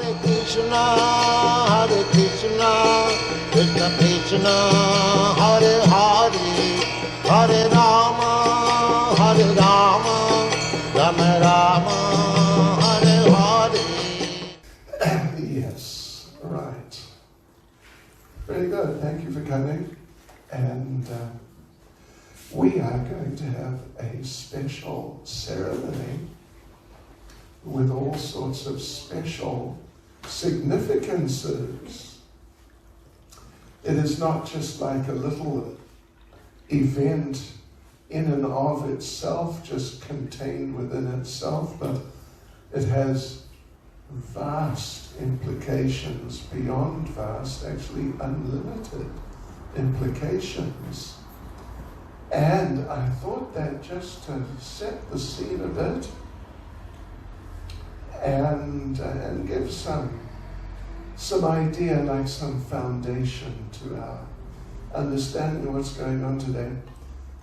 Hare Krishna, Krishna Krishna, Hare Hare, Hare Rama, Rama Rama, Hare Hare. Yes, right. Very good. Thank you for coming. And we are going to have a special ceremony with all sorts of special significances. It is not just like a little event in and of itself, just contained within itself, but it has vast implications, beyond vast, actually unlimited implications. And I thought that just to set the scene a bit and give some idea, like some foundation to our understanding of what's going on today,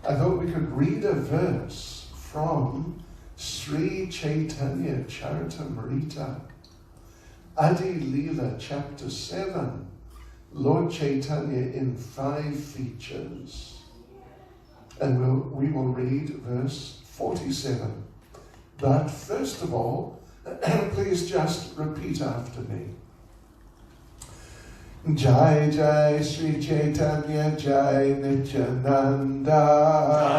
I thought we could read a verse from Sri Chaitanya Charitamrita, Adi Leela, chapter 7, Lord Chaitanya in 5 features. And we will read verse 47. But first of all, please just repeat after me. Jai Jai Sri Chaitanya Jai Nityananda.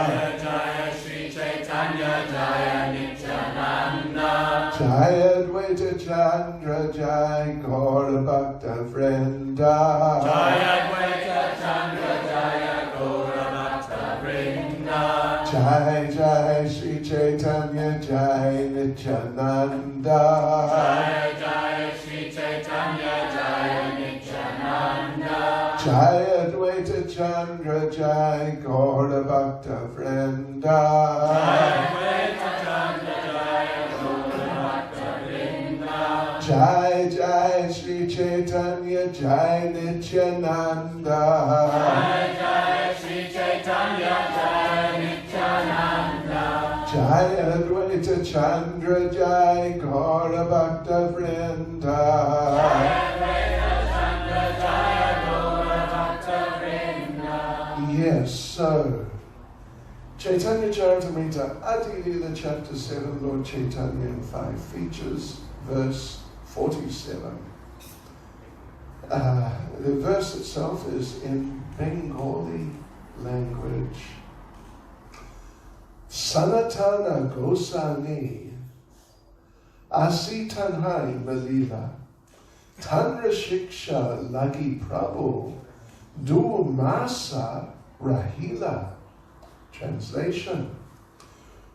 Jai Jai Sri Chaitanya Jai Nityananda. Jai Advaita Chandra Jai Gaura Bhakta Vrinda. Jai Advaita Chandra Jai Gaura Bhakta Vrinda. Jai Jai Sri Chaitanya Jai Nityananda. Jai Jai Sri Chaitanya Jai Nityananda. Jai Advaita Chandra Jai Gaura Bhakta Vrinda. Jai Advaita Chandra Jai Gaura Bhakta Vrinda. Jai Jai Sri Chaitanya Jai Nityananda. Jai Jai Sri Chaitanya Jai Nityananda. Jai Advaita Chandra Jai Gaura Bhakta Vrinda. Jai Advaita Chandra Jai Gaura Bhakta Vrinda. Yes, so Chaitanya Charitamrita, Adi Leela, chapter 7, Lord Chaitanya in 5 features, verse 47. The verse itself is in Bengali language. Sanatana Gosani Asi Tanhai Malila Tanra Shiksha Lagi Prabhu Du Masa Rahila. Translation: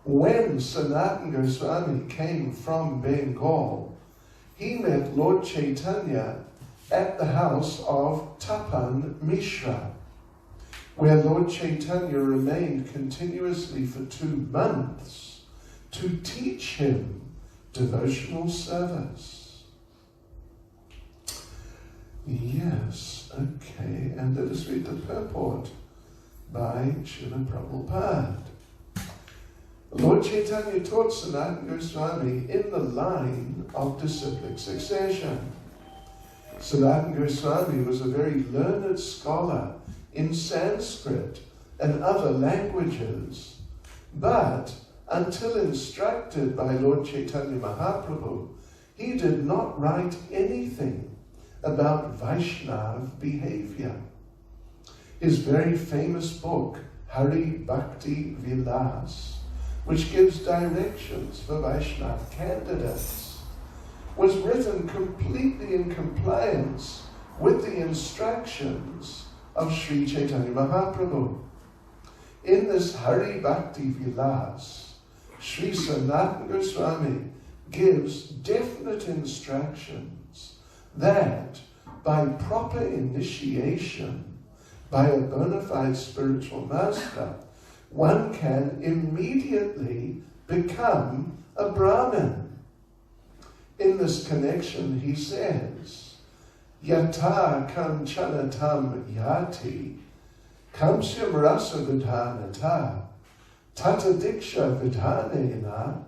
when Sanatana Goswami came from Bengal, he met Lord Chaitanya at the house of Tapan Mishra, where Lord Chaitanya remained continuously for 2 months to teach him devotional service. Yes, okay, and let us read the purport by Srila Prabhupada. Lord Chaitanya taught Sanatana Goswami in the line of disciplic succession. Sanatana Goswami was a very learned scholar in Sanskrit and other languages, but until instructed by Lord Chaitanya Mahaprabhu, he did not write anything about Vaishnava behavior. His very famous book, Hari Bhakti Vilas, which gives directions for Vaishnava candidates, was written completely in compliance with the instructions of Sri Chaitanya Mahaprabhu. In this Hari Bhakti Vilas, Sri Sanatana Goswami gives definite instructions that by proper initiation by a bona fide spiritual master, one can immediately become a Brahmin. In this connection, he says, Yata kanchanatam yati kamsyam rasa vidhanata tata diksha vidhanena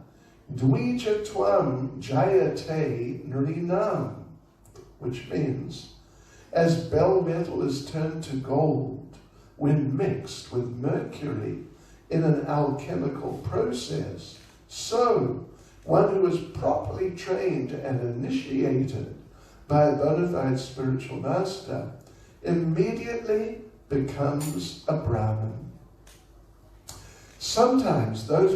Dvija tvam jayate nrinam, which means, as bell metal is turned to gold when mixed with mercury in an alchemical process, so one who is properly trained and initiated by a bona fide spiritual master immediately becomes a Brahmin. Sometimes those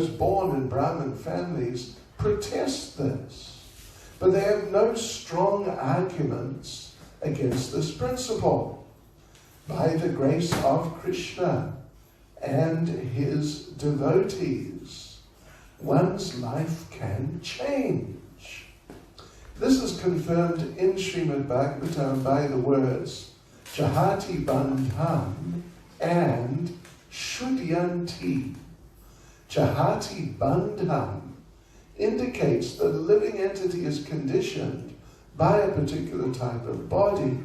born in Brahmin families protest this, but they have no strong arguments against this principle. By the grace of Krishna and his devotees, one's life can change. This is confirmed in Srimad Bhagavatam by the words Jahati Bandham and Shuddhanti. Jahati Bandham indicates that a living entity is conditioned by a particular type of body.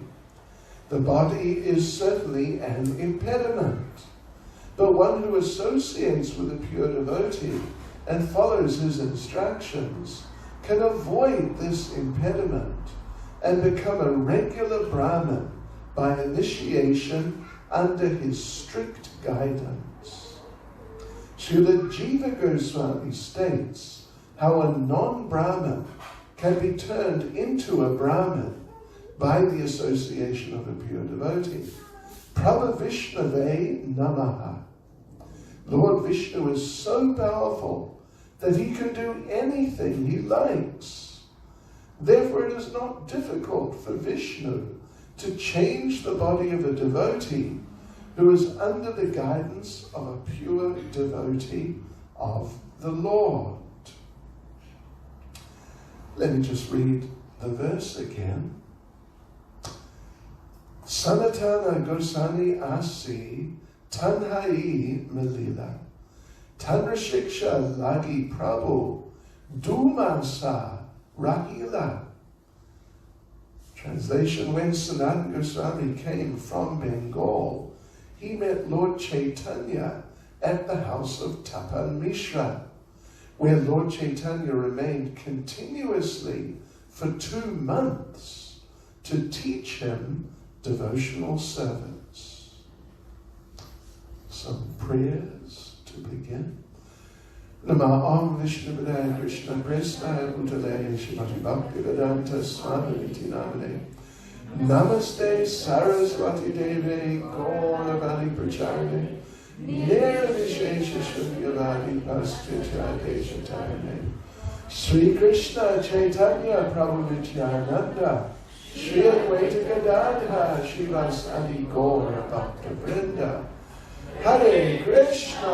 The body is certainly an impediment, but one who associates with a pure devotee and follows his instructions can avoid this impediment and become a regular Brahmin by initiation under his strict guidance. Srila Jiva Goswami states how a non-Brahmin can be turned into a Brahmin by the association of a pure devotee. Prabha Vishnave Namaha. Lord Vishnu is so powerful that he can do anything he likes. Therefore it is not difficult for Vishnu to change the body of a devotee who is under the guidance of a pure devotee of the Lord. Let me just read the verse again. Sanatana Gosani Asi Tanhai Melila Tanra Shiksha Lagi Prabhu Dumansa Rahila. Translation: when Sanatana Goswami came from Bengal, he met Lord Chaitanya at the house of Tapan Mishra, where Lord Chaitanya remained continuously for 2 months to teach him devotional service. Some prayers to begin. Nama Om Vishnu Padaya Krishna Prestaya Bhutale Shrimati Bhakti Caitanya Swami Namane Namaste Saraswati Devi Gauravani Pracharane Nirvishesha Shunyavadi Pastitya Deshatane Sri Krishna Chaitanya Prabhu Nityananda Shri Advaita Gadadha Shivasadi Gaura Bhakta Vrinda Hare Krishna,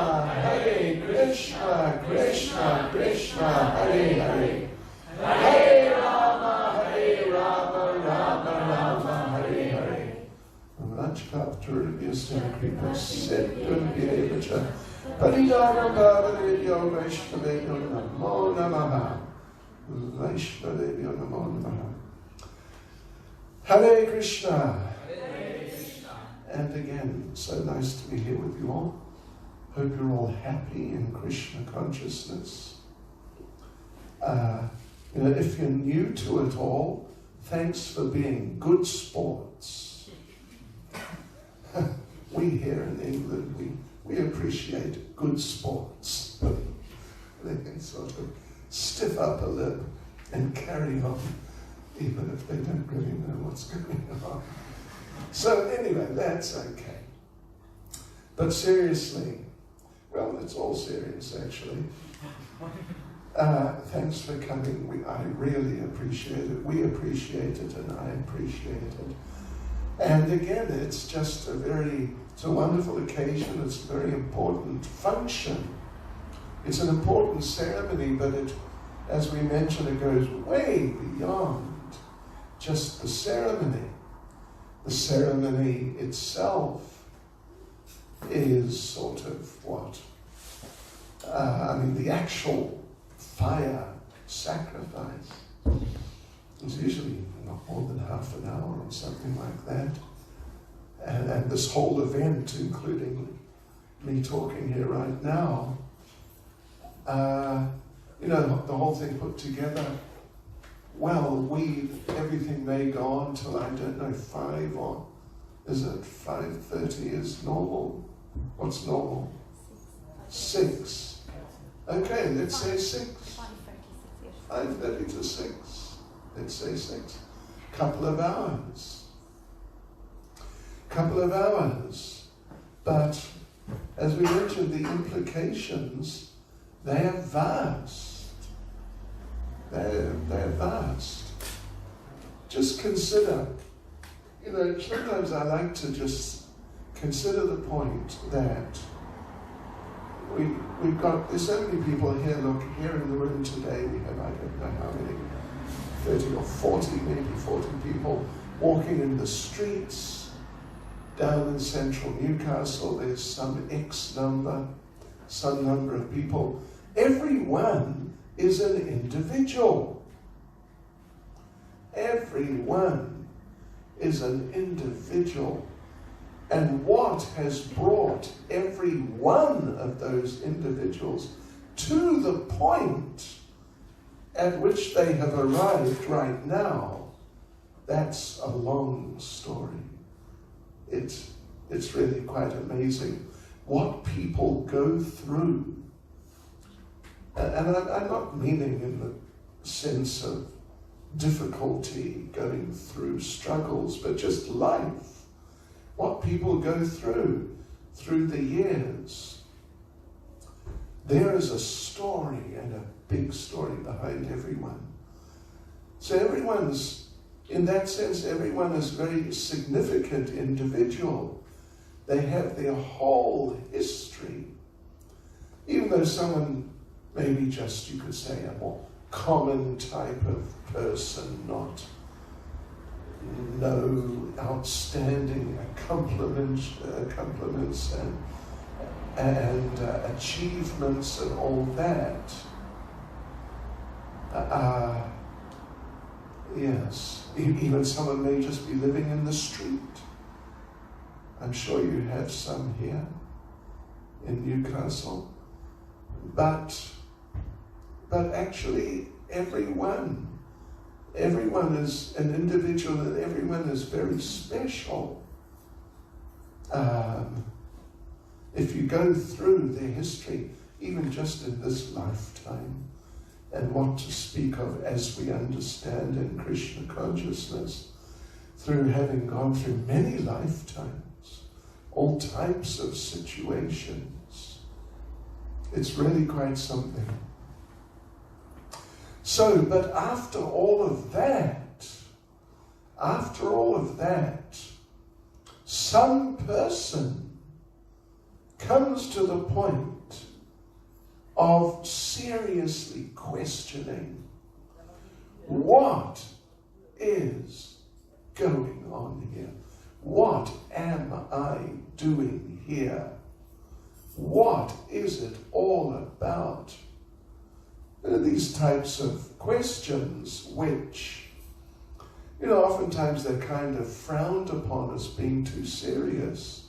Krishna Krishna, Hare Hare, Hare Rama, Rama Rama, Hare Hare. Vamsivata Kripa Siddham Vyevacha Paridhanam Bhavadeyo Vaishnaveyo Namo Namaha. Vaishnaveyo Namo Namaha. Hare Krishna. And again, so nice to be here with you all. Hope you're all happy in Krishna consciousness. If you're new to it all, thanks for being good sports. We here in England, we appreciate good sports. They can sort of stiff up a lip and carry on, even if they don't really know what's going on. So anyway, that's okay. But seriously, well, it's all serious actually. Thanks for coming. I really appreciate it. We appreciate it and I appreciate it. And again, it's a wonderful occasion. It's a very important function. It's an important ceremony, but it, as we mentioned, it goes way beyond just the ceremony. The ceremony itself is sort of what? The actual fire sacrifice is usually not more than half an hour or something like that. And this whole event, including me talking here right now, the whole thing put together. Well, everything may go on till, I don't know, 5 or is it 5:30 is normal? What's normal? 6. Okay, let's say 6. 5:30 to 6. Let's say 6. Couple of hours. But as we mentioned, the implications, they are vast. They're vast. Just consider, sometimes I like to just consider the point that there's so many people here. Look, here in the room today, we have, I don't know how many, 30 or 40, maybe 40 people walking in the streets. Down in central Newcastle, there's some number of people. Everyone is an individual. Everyone is an individual. And what has brought every one of those individuals to the point at which they have arrived right now, that's a long story. It's really quite amazing what people go through. And I'm not meaning in the sense of difficulty, going through struggles, but just life. What people go through the years. There is a story, and a big story behind everyone. So in that sense, everyone is a very significant individual. They have their whole history. Even though someone maybe just, you could say, a more common type of person, no outstanding accomplishments and achievements and all that. Yes, even someone may just be living in the street. I'm sure you have some here in Newcastle. But actually everyone is an individual, and everyone is very special. If you go through their history, even just in this lifetime, and what to speak of as we understand in Krishna consciousness, through having gone through many lifetimes, all types of situations, it's really quite something. So, but after all of that, some person comes to the point of seriously questioning, what is going on here? What am I doing here? What is it all about? There are these types of questions which, oftentimes they're kind of frowned upon as being too serious.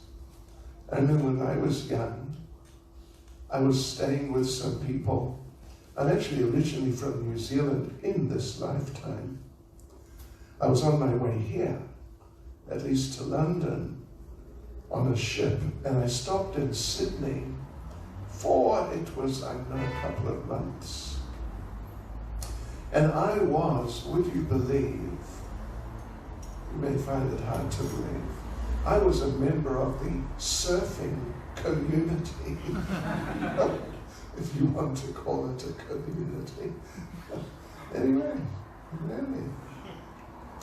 I remember when I was young, I was staying with some people. I'm actually originally from New Zealand in this lifetime. I was on my way here, at least to London, on a ship, and I stopped in Sydney for, it was, I don't know, a couple of months. And I was, would you believe, you may find it hard to believe, I was a member of the surfing community, if you want to call it a community. Anyway, really.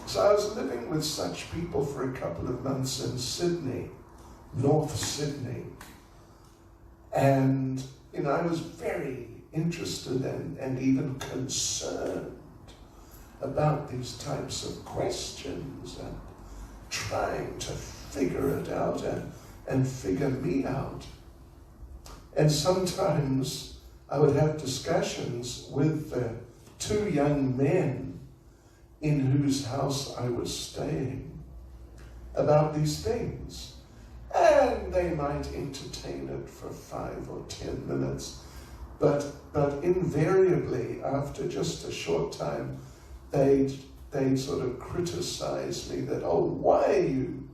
So I was living with such people for a couple of months in Sydney, North Sydney. And, I was very interested and even concerned about these types of questions and trying to figure it out and figure me out. And sometimes I would have discussions with two young men in whose house I was staying about these things. And they might entertain it for 5 or 10 minutes. But invariably, after just a short time, they'd sort of criticize me that, oh, why are you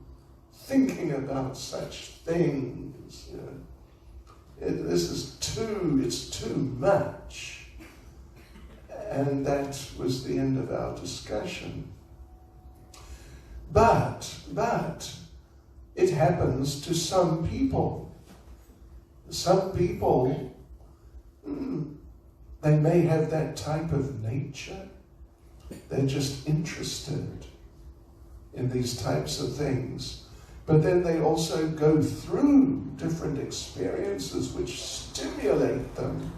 thinking about such things? You know, it's too much. And that was the end of our discussion. But it happens to some people. Some people, they may have that type of nature. They're just interested in these types of things. But then they also go through different experiences which stimulate them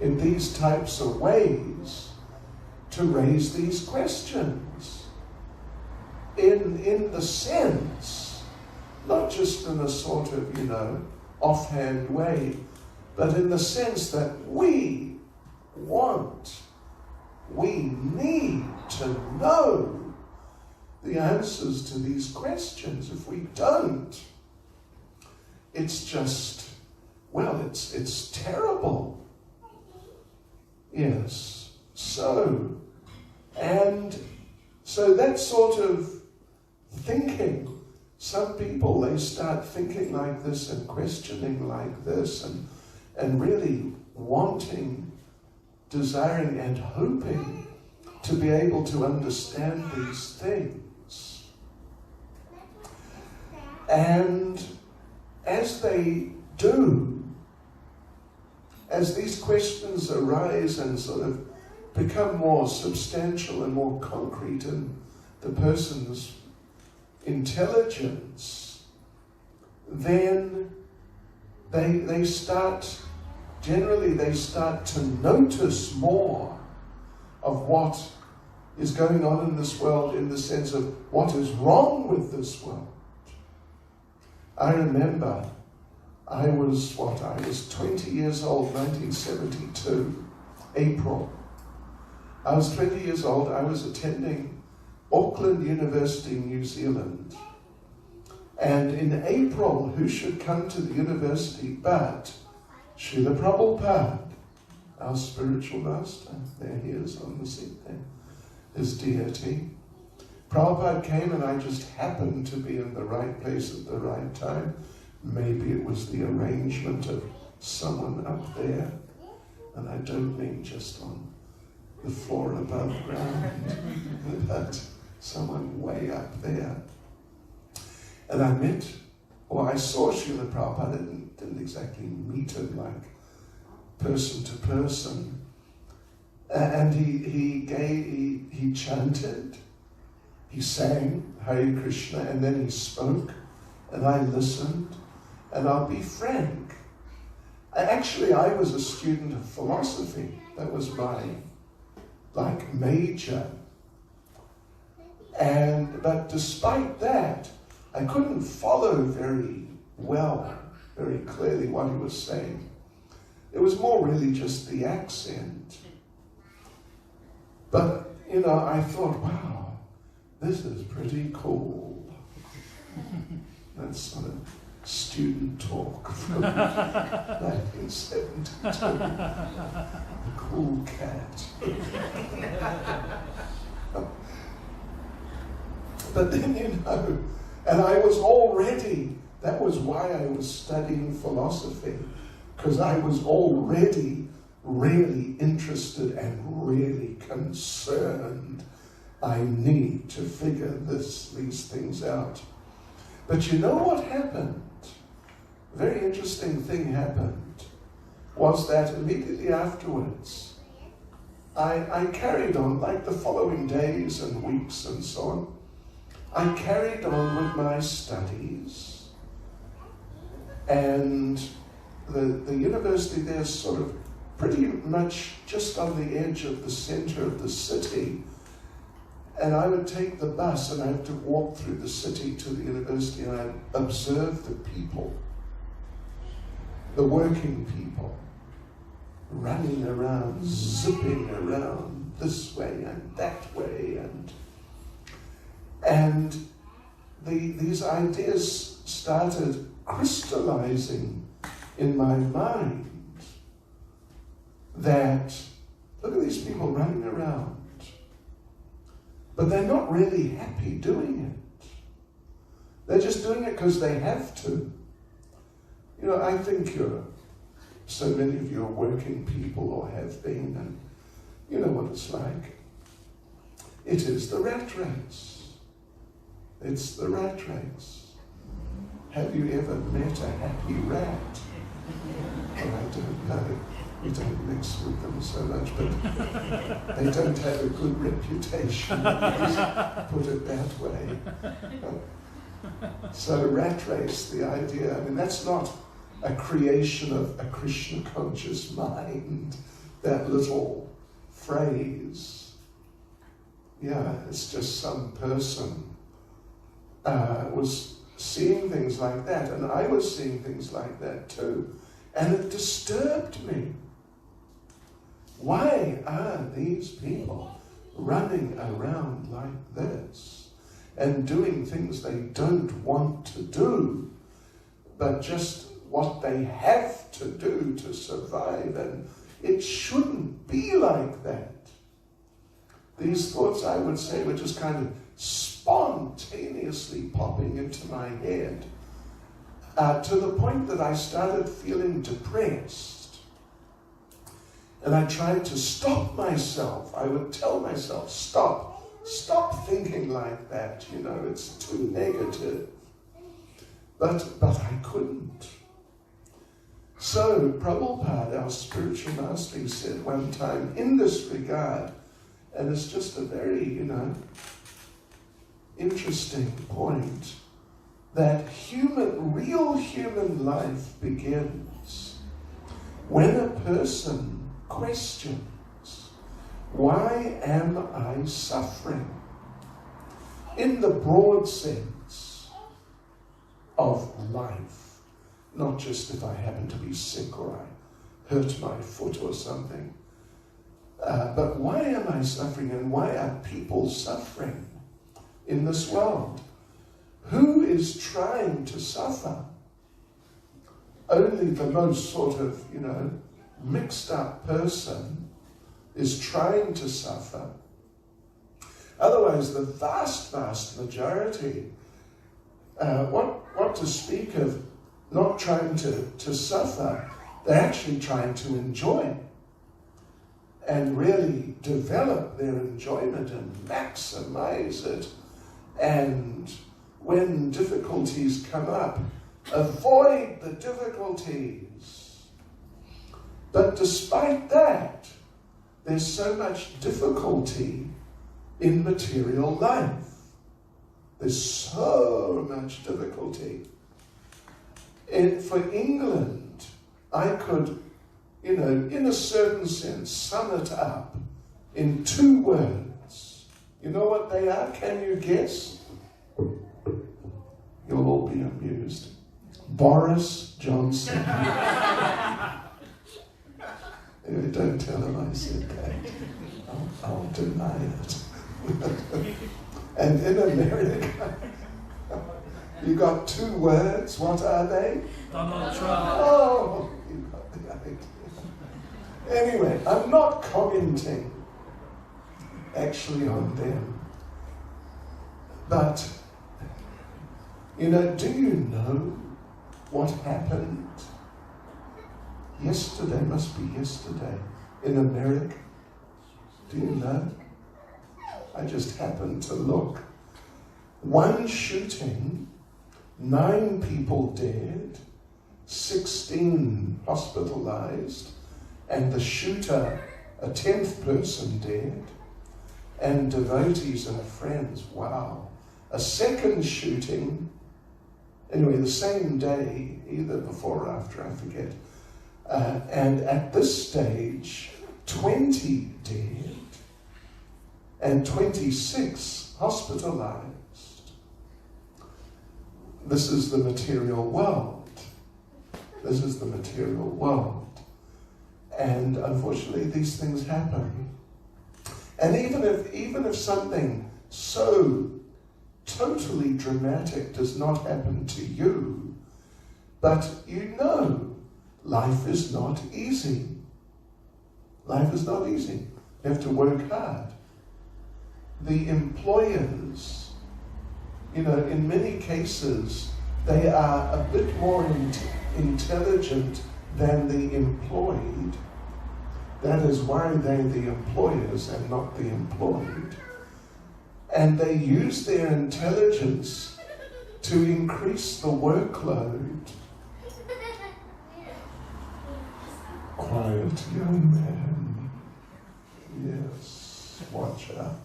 in these types of ways to raise these questions. In the sense, not just in a sort of, offhand way, but in the sense that we need to know the answers to these questions. If we don't, it's just, it's terrible. Yes. So that sort of thinking, some people, they start thinking like this and questioning like this and really wanting, desiring and hoping to be able to understand these things. And as they do, as these questions arise and sort of become more substantial and more concrete in the person's intelligence, then they start to notice more of what is going on in this world, in the sense of what is wrong with this world. I remember I was 20 years old, 1972, April. I was 20 years old. I was attending Auckland University, New Zealand. And in April, who should come to the university but Srila Prabhupada, our spiritual master. There he is on the seat there, his deity. Prabhupada came, and I just happened to be in the right place at the right time. Maybe it was the arrangement of someone up there, and I don't mean just on the floor above ground, but someone way up there. And I saw Srila Prabhupada. I didn't exactly meet him like person to person. And he chanted, he sang Hare Krishna, and then he spoke, and I listened. And I'll be frank, I was a student of philosophy. That was my major. But despite that, I couldn't follow very clearly what he was saying. It was more really just the accent. But, I thought, wow, this is pretty cool. That's sort of student talk from 1972. The cool cat. But then, and I was already, that was why I was studying philosophy, because I was already really interested and really concerned. I need to figure these things out. But you know what happened? A very interesting thing happened, was that immediately afterwards, I carried on, like the following days and weeks and so on, I carried on with my studies, and the university there is sort of pretty much just on the edge of the center of the city, and I would take the bus and I had to walk through the city to the university, and I'd observe the people, the working people, running around, zipping around this way and that way, and these ideas started crystallizing in my mind. that, look at these people running around, but they're not really happy doing it. They're just doing it because they have to. You know, I think so many of you are working people or have been, and you know what it's like. It is the rat race. It's the rat race. Have you ever met a happy rat? Oh, I don't know. We don't mix with them so much, but they don't have a good reputation. Let's put it that way. So rat race, the idea, I mean, that's not a creation of a Krishna conscious mind, that little phrase. Yeah, it's just some person was seeing things like that, and I was seeing things like that too, and it disturbed me. Why are these people running around like this and doing things they don't want to do, but just what they have to do to survive? And it shouldn't be like that. These thoughts, I would say, were just kind of spontaneously popping into my head, to the point that I started feeling depressed. And I tried to stop myself. I would tell myself, stop thinking like that, you know, it's too negative. But I couldn't. So Prabhupada, our spiritual master, he said one time in this regard, and it's just a very, you know, interesting point, that real human life begins when a person questions, why am I suffering? In the broad sense of life, not just if I happen to be sick or I hurt my foot or something. But why am I suffering, and why are people suffering in this world? Who is trying to suffer? Only the most sort of, you know, mixed up person is trying to suffer. Otherwise, the vast majority, what to speak of not trying to suffer, they're actually trying to enjoy and really develop their enjoyment and maximize it. And when difficulties come up, avoid the difficulties. But despite that, there's so much difficulty in material life. There's so much difficulty. For England, I could, you know, in a certain sense, sum it up in 2 words. You know what they are? Can you guess? You'll all be amused. Boris Johnson. Anyway, don't tell him I said that. I'll deny it. And in America, you got 2 words. What are they? Donald Trump. Oh, you got the idea. Anyway, I'm not commenting actually on them. But, you know, do you know what happened yesterday? Must be yesterday in America. Do you know? I just happened to look. 1 shooting, 9 people dead, 16 hospitalized, and the shooter, a 10th person dead, and devotees and friends. Wow. A second shooting, anyway, the same day, either before or after, I forget. And at this stage, 20 dead and 26 hospitalized. This is the material world. This is the material world. And unfortunately, these things happen. And even if something so totally dramatic does not happen to you, but you know, life is not easy. Life is not easy. You have to work hard. The employers, in many cases, they are a bit more intelligent than the employed. That is why they're the employers and not the employed. And they use their intelligence to increase the workload. Quiet young man. Yes, watch out.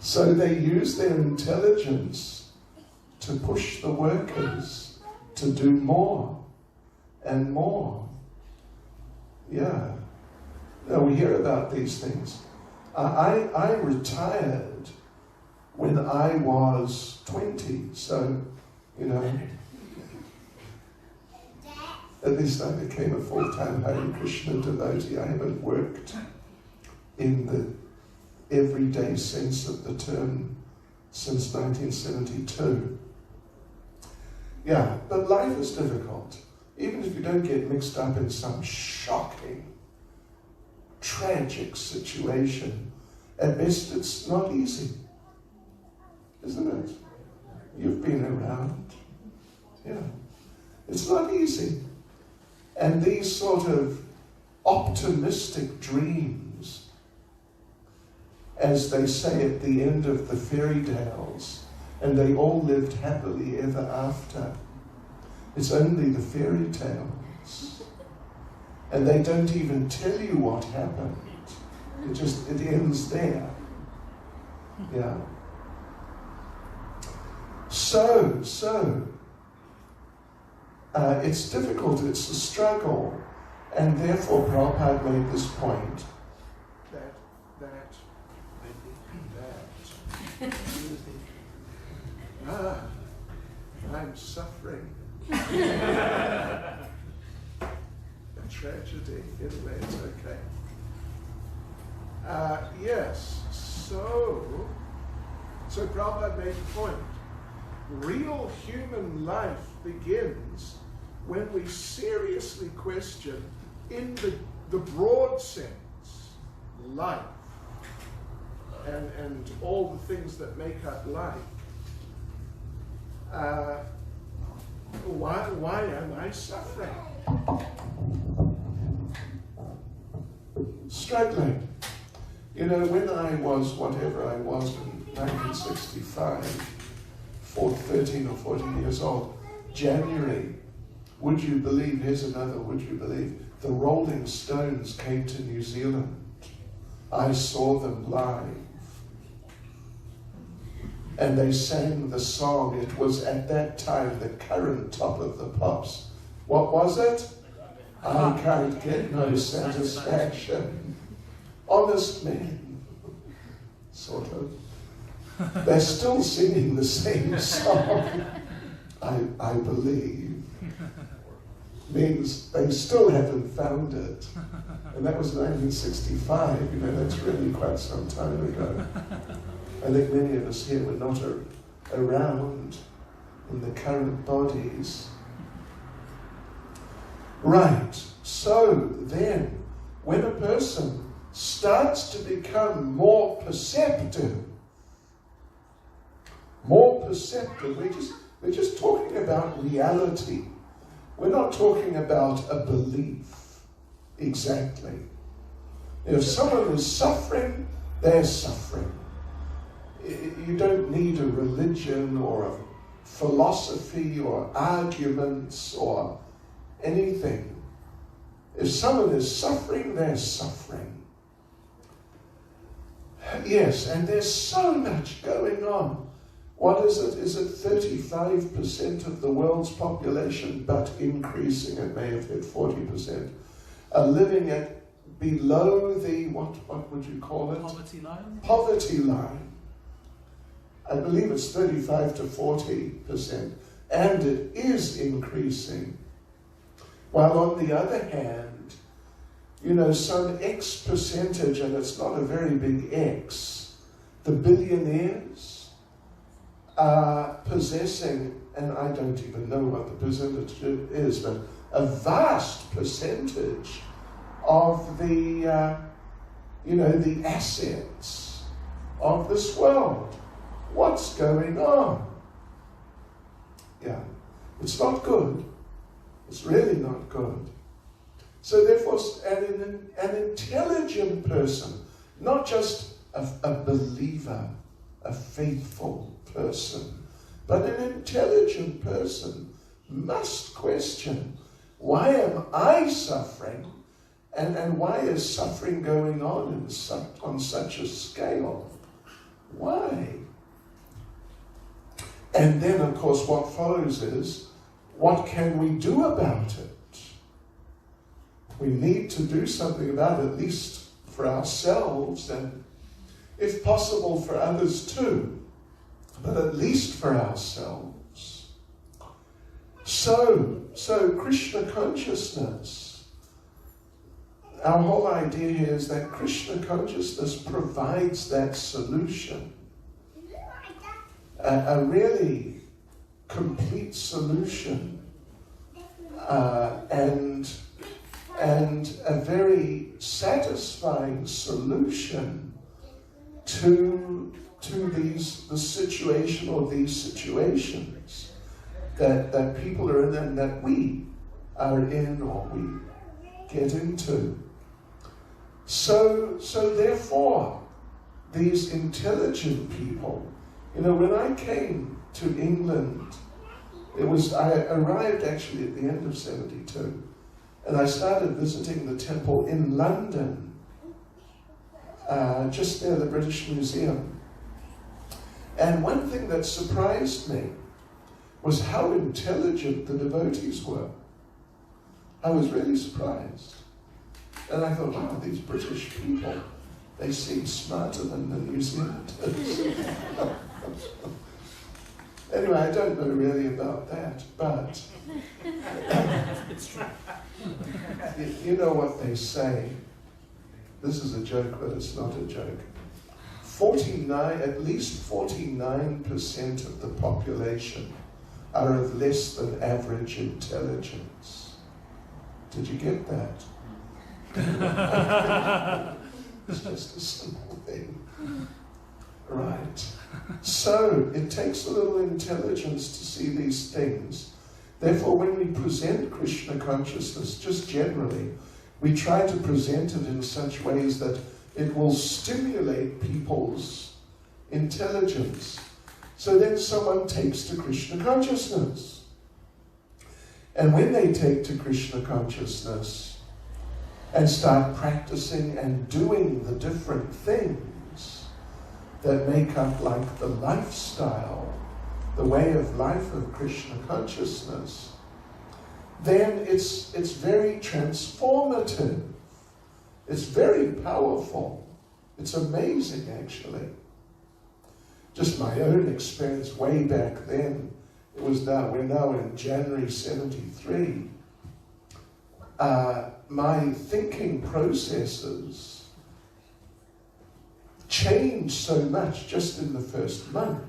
So they use their intelligence to push the workers to do more and more. Yeah. Now we hear about these things. I retired when I was 20, so, at least I became a full-time Hare Krishna devotee. I haven't worked in the everyday sense of the term since 1972. Yeah, but life is difficult. Even if you don't get mixed up in some shocking, tragic situation, at best it's not easy, isn't it? You've been around. Yeah. It's not easy. And these sort of optimistic dreams, as they say at the end of the fairy tales, and they all lived happily ever after. It's only the fairy tales. And they don't even tell you what happened. It ends there. Yeah. So, it's difficult, it's a struggle, and therefore Prabhupada made this point that I'm suffering a tragedy. Anyway, it's okay. Yes, so Prabhupada made the point. Real human life begins when we seriously question, in the broad sense, life and all the things that make up life. Why am I suffering? Struggling. When I was whatever I was in 1965, 13 or 14 years old, January, would you believe, here's another, would you believe, the Rolling Stones came to New Zealand. I saw them live. And they sang the song. It was at that time the current top of the pops. What was it? I can't get no satisfaction. Honest men. Sort of. They're still singing the same song, I believe. Means they still haven't found it. And that was 1965, that's really quite some time ago. I think many of us here were not around in the current bodies. Right, so then, when a person starts to become more perceptive, we're just talking about reality. We're not talking about a belief, exactly. If someone is suffering, they're suffering. You don't need a religion or a philosophy or arguments or anything. If someone is suffering, they're suffering. Yes, and there's so much going on. What is it? Is it 35% of the world's population, but increasing, it may have hit 40%, are living at below the, what would you call it? Poverty line? Poverty line. I believe it's 35 to 40%, and it is increasing. While on the other hand, some X percentage, and it's not a very big X, the billionaires are possessing, and I don't even know what the percentage is, but a vast percentage of the, the assets of this world. What's going on? Yeah, it's not good. It's really not good. So therefore, an intelligent person, not just a believer, a faithful person, but an intelligent person must question, why am I suffering, and why is suffering going on on such a scale? Why? And then, of course, what follows is, what can we do about it? We need to do something about it, at least for ourselves, and if possible for others too, but at least for ourselves. So Krishna consciousness, our whole idea here is that Krishna consciousness provides that solution, a really complete solution, and a very satisfying solution to the situation or these situations that people are in and that we are in or we get into. So therefore, these intelligent people, when I came to England, I arrived actually at the end of 72, and I started visiting the temple in London, just near the British Museum. And one thing that surprised me was how intelligent the devotees were. I was really surprised. And I thought, wow, these British people, they seem smarter than the New Zealanders. Anyway, I don't know really about that, but you know what they say. This is a joke, but it's not a joke. At least 49% of the population are of less than average intelligence. Did you get that? It's just a simple thing. Right. So, it takes a little intelligence to see these things. Therefore, when we present Krishna consciousness, just generally, we try to present it in such ways that it will stimulate people's intelligence. So then someone takes to Krishna consciousness. And when they take to Krishna consciousness and start practicing and doing the different things that make up like the lifestyle, the way of life of Krishna consciousness, then it's very transformative. It's very powerful. It's amazing, actually. Just my own experience way back then. We're now in January 73. My thinking processes changed so much just in the first month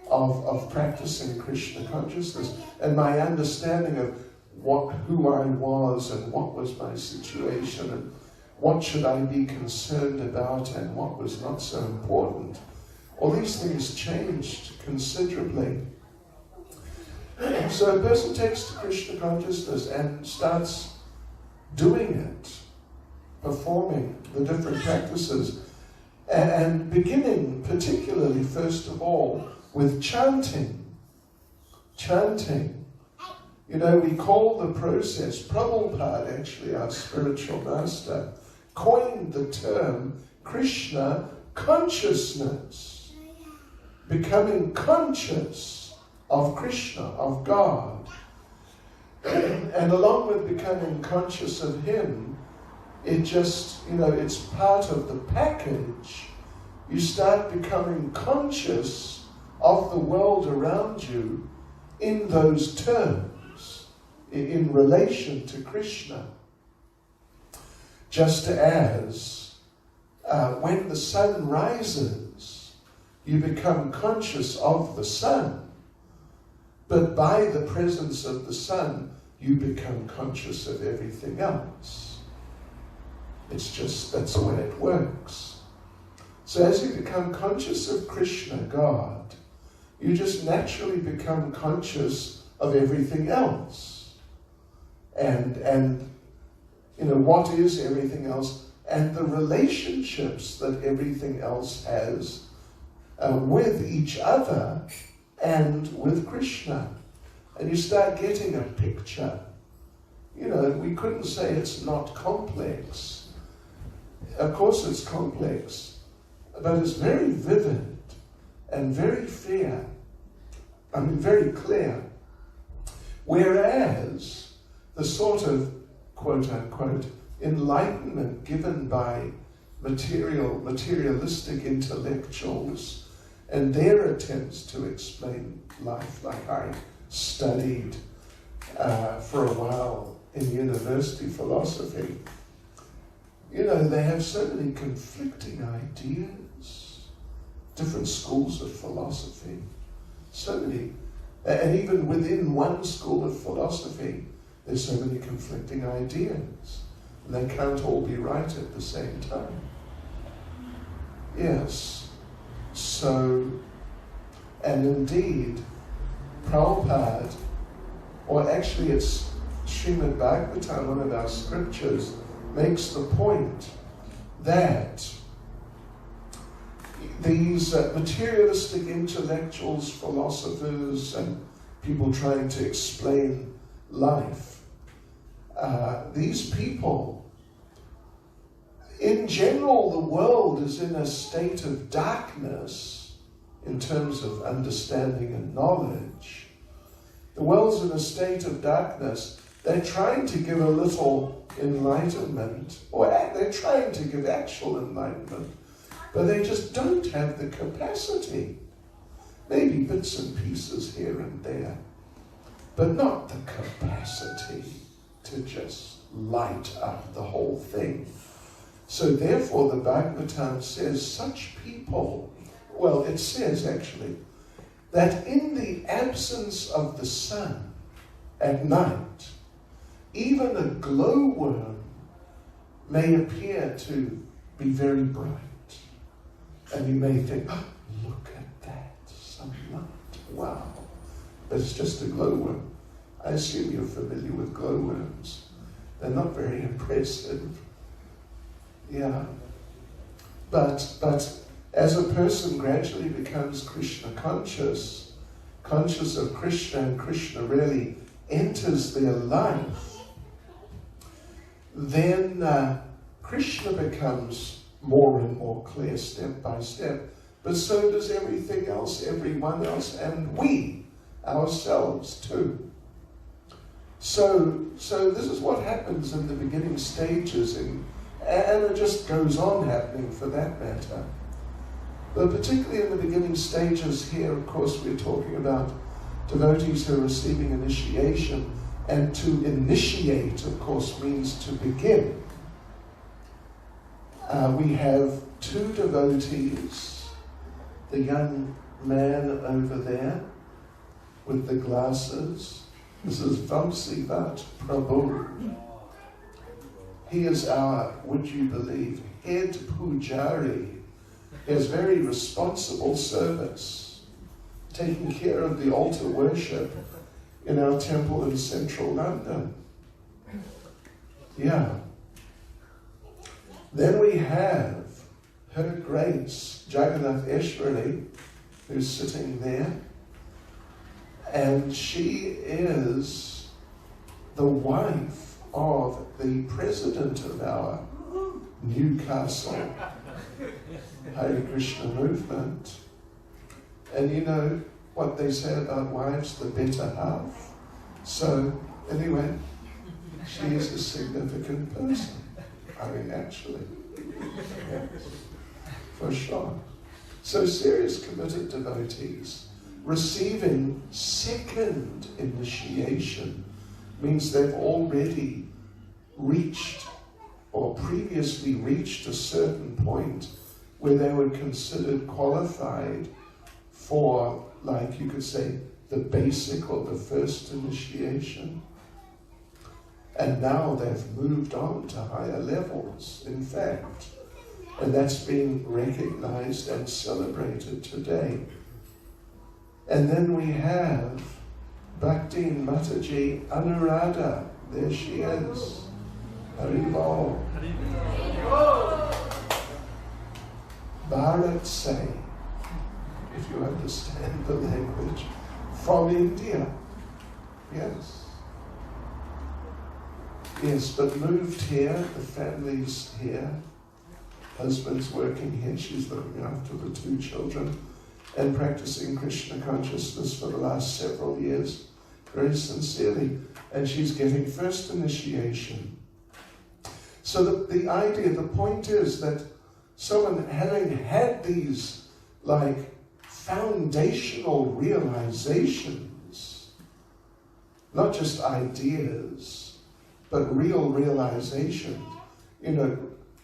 of practicing Krishna consciousness, and my understanding of who I was and what was my situation and what should I be concerned about and what was not so important. All these things changed considerably. So a person takes to Krishna consciousness and starts doing it, performing the different practices, and beginning particularly, first of all, with chanting. Chanting. We call the process, Prabhupada, actually our spiritual master, coined the term Krishna consciousness. Becoming conscious of Krishna, of God. And along with becoming conscious of Him, it just, it's part of the package. You start becoming conscious of the world around you in those terms, in relation to Krishna. Just as when the sun rises, you become conscious of the sun. But by the presence of the sun, you become conscious of everything else. It's just, that's the way it works. So as you become conscious of Krishna, God, you just naturally become conscious of everything else. And you know, what is everything else? And the relationships that everything else has with each other and with Krishna. And you start getting a picture. You know, we couldn't say it's not complex. Of course it's complex, but it's very vivid and very fair. I mean, very clear. Whereas the sort of quote-unquote enlightenment given by materialistic intellectuals and their attempts to explain life, like I studied for a while in university philosophy, you know, they have so many conflicting ideas, different schools of philosophy, so many, and even within one school of philosophy, there's so many conflicting ideas, and they can't all be right at the same time. Yes, so, and indeed, Prabhupada, or actually it's Srimad Bhagavatam, one of our scriptures, makes the point that these materialistic intellectuals, philosophers, and people trying to explain life, these people, in general, the world is in a state of darkness in terms of understanding and knowledge. The world's in a state of darkness. They're trying to give a little enlightenment, or they're trying to give actual enlightenment, but they just don't have the capacity. Maybe bits and pieces here and there, but not the capacity to just light up the whole thing. So therefore the Bhagavatam says such people, well, it says actually, that in the absence of the sun at night, even a glowworm may appear to be very bright. And you may think, oh, look at that, sunlight, wow. But it's just a glowworm. I assume you're familiar with glowworms. They're not very impressive. Yeah. But as a person gradually becomes Krishna conscious of Krishna, and Krishna really enters their life, then Krishna becomes more and more clear step by step. But so does everything else, everyone else, and we ourselves too. So this is what happens in the beginning stages, and it just goes on happening for that matter. But particularly in the beginning stages here, of course, we're talking about devotees who are receiving initiation. And to initiate, of course, means to begin. We have two devotees, the young man over there with the glasses. This is Vamsivata Prabhu. He is our, would you believe, head pujari. He has very responsible service, taking care of the altar worship in our temple in central London. Yeah. Then we have Her Grace Jagannathesvari, who's sitting there, and she is the wife of the president of our Newcastle Hare Krishna movement. And you know what they say about wives, the better half. So anyway, she is a significant person. I mean, actually, yes, for sure. So serious committed devotees receiving second initiation means they've already reached or previously reached a certain point where they were considered qualified for, like you could say, the basic or the first initiation. And now they've moved on to higher levels, in fact. And that's being recognized and celebrated today. And then we have Bhakti Mataji Anuradha. There she is. Haribol. Bharat Say, if you understand the language, from India. Yes. Yes, but moved here, the family's here. Husband's working here, she's looking after the 2 children and practicing Krishna consciousness for the last several years, very sincerely. And she's getting first initiation. So the idea, the point is that someone having had these like foundational realizations, not just ideas, but real realization.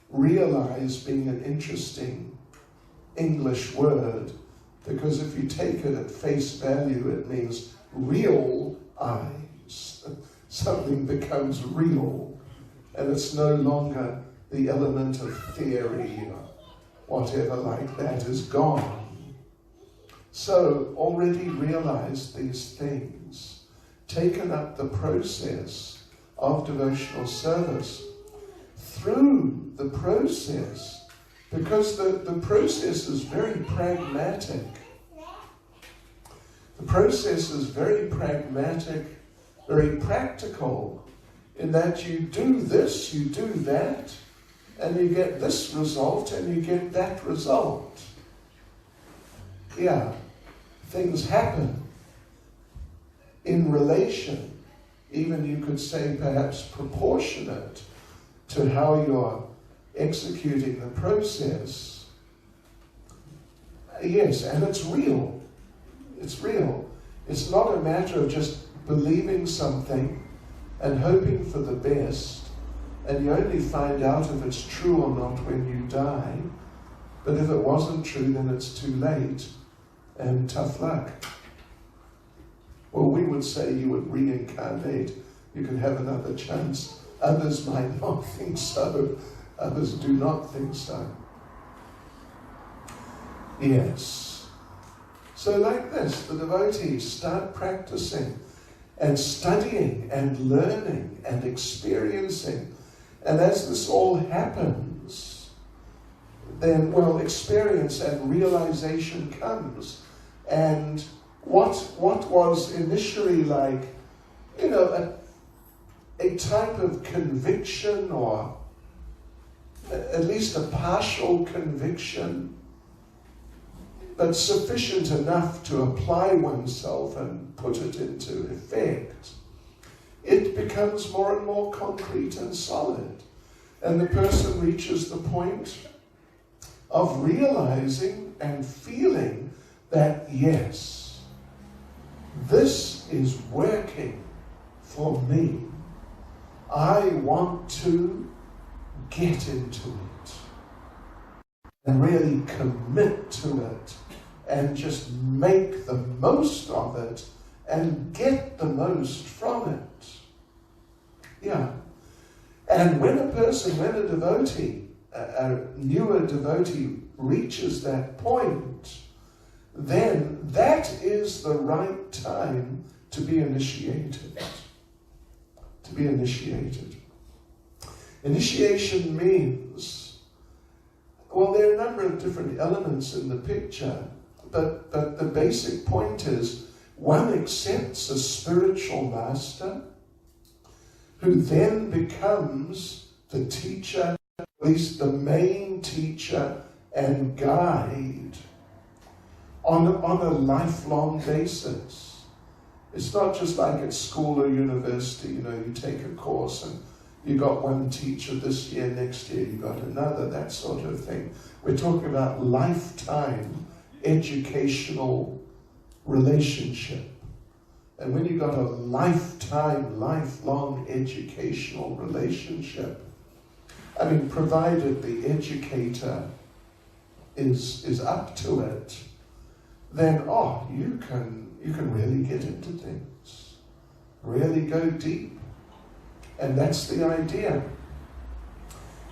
Realize being an interesting English word, because if you take it at face value, it means real eyes. Something becomes real, and it's no longer the element of theory or whatever like that is gone. So, already realized these things, taken up the process of devotional service. Through the process, because the process is very pragmatic. The process is very pragmatic, very practical, in that you do this, you do that, and you get this result, and you get that result. Yeah, things happen in relation, even you could say perhaps proportionate to how you're executing the process. Yes, and it's real. It's real. It's not a matter of just believing something and hoping for the best, and you only find out if it's true or not when you die. But if it wasn't true, then it's too late, and tough luck. Well, we would say you would reincarnate. You could have another chance. Others might not think so. Others do not think so. Yes. So like this, the devotees start practicing and studying and learning and experiencing. And as this all happens, then, well, experience and realization comes. And what was initially like, a type of conviction, or at least a partial conviction, but sufficient enough to apply oneself and put it into effect, it becomes more and more concrete and solid. And the person reaches the point of realizing and feeling that, yes, this is working for me. I want to get into it and really commit to it and just make the most of it and get the most from it. Yeah. And when a devotee, a newer devotee reaches that point, then that is the right time to be initiated. To be initiated. Initiation means, well, there are a number of different elements in the picture, but the basic point is one accepts a spiritual master who then becomes the teacher, at least the main teacher and guide on a lifelong basis. It's not just like at school or university, you take a course and you got one teacher this year, next year you got another, that sort of thing. We're talking about lifetime educational relationship. And when you got a lifelong educational relationship, provided the educator is up to it, then you can really get into things, really go deep. And that's the idea,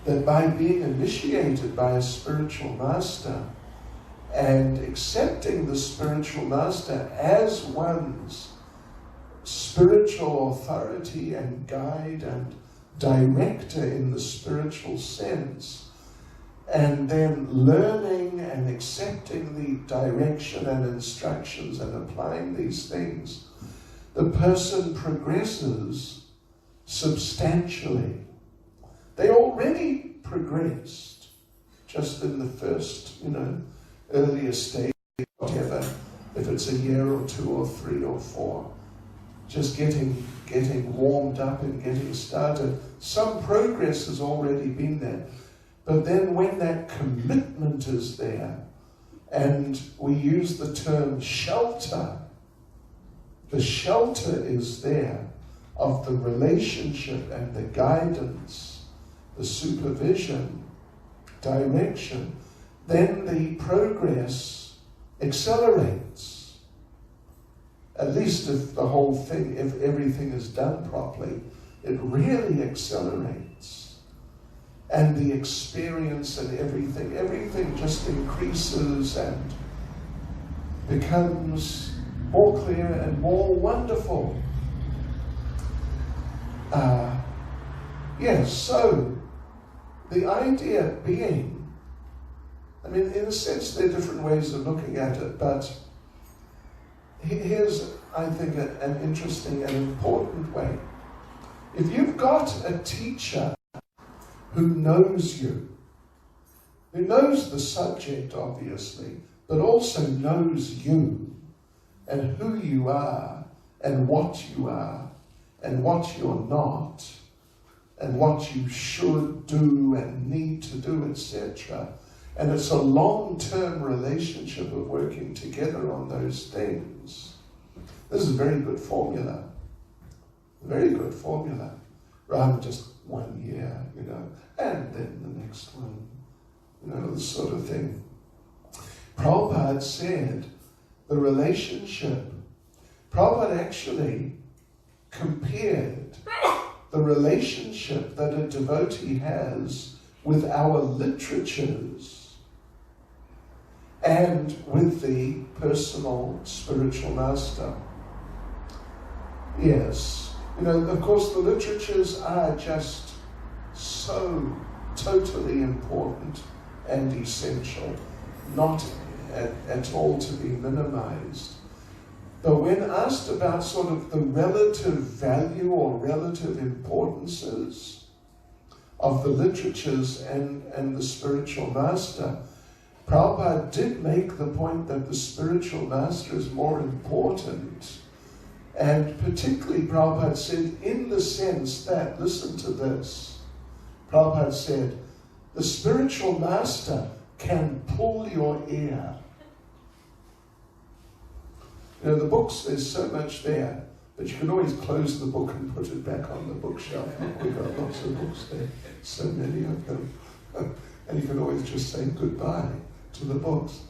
that by being initiated by a spiritual master and accepting the spiritual master as one's spiritual authority and guide and director in the spiritual sense, and then learning and accepting the direction and instructions and applying these things, the person progresses substantially. They already progressed just in the first, earlier stage, whatever, if it's a year or 2 or 3 or 4, just getting warmed up and getting started. Some progress has already been there. But then when that commitment is there, and we use the term shelter, the shelter is there of the relationship and the guidance, the supervision, direction, then the progress accelerates. At least if the whole thing, if everything is done properly, it really accelerates. And the experience and everything just increases and becomes more clear and more wonderful. Yes, so the idea being, in a sense there are different ways of looking at it, but here's, I think, an interesting and important way. If you've got a teacher who knows you, who knows the subject, obviously, but also knows you and who you are and what you are and what you're not and what you should do and need to do, etc. And it's a long-term relationship of working together on those things. This is a very good formula. Very good formula. Rather than just 1 year, and then the next one, this sort of thing. Prabhupada said the relationship, Prabhupada actually compared the relationship that a devotee has with our literatures and with the personal spiritual master. Yes. Of course, the literatures are just so totally important and essential, not at all to be minimized. But when asked about sort of the relative value or relative importances of the literatures and the spiritual master, Prabhupada did make the point that the spiritual master is more important. And particularly, Prabhupada said, in the sense that, listen to this, Prabhupada said, the spiritual master can pull your ear. The books, there's so much there, but you can always close the book and put it back on the bookshelf. We've got lots of books there, so many of them. And you can always just say goodbye to the books.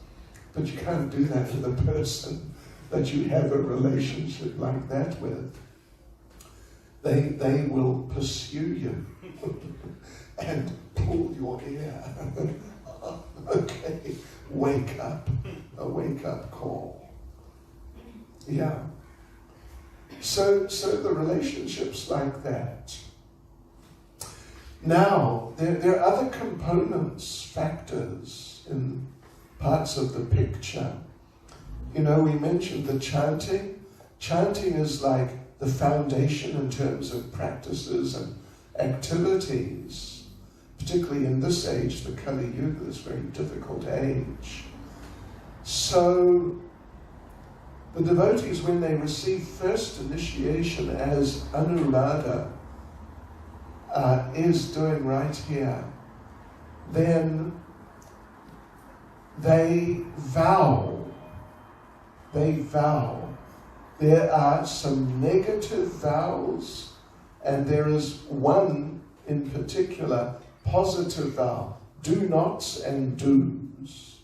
But you can't do that to the person that you have a relationship like that with. They will pursue you and pull your ear. Okay, wake up. A wake-up call. Yeah. So the relationships like that. Now, there are other components, factors in parts of the picture. We mentioned the chanting. Chanting is like the foundation in terms of practices and activities, particularly in this age, the Kali Yuga, this very difficult age. So the devotees, when they receive first initiation as Anuradha is doing right here, then they vow. There are some negative vows, and there is one in particular, positive vow, do-nots and do's.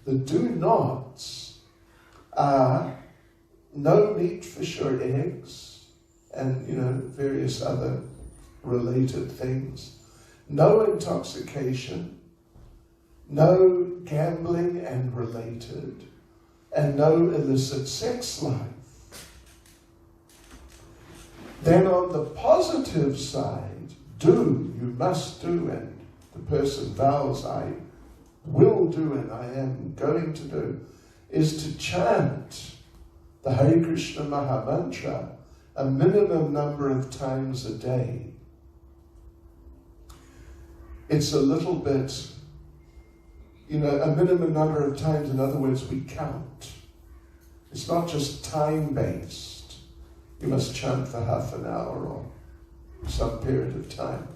The do-nots are no meat, fish or eggs, and various other related things. No intoxication, no gambling and related, and no illicit sex life. Then on the positive side, you must do, and the person vows, I will do and I am going to do, is to chant the Hare Krishna Maha Mantra a minimum number of times a day. It's a little bit, a minimum number of times, in other words, we count. It's not just time-based. You must chant for half an hour or some period of time.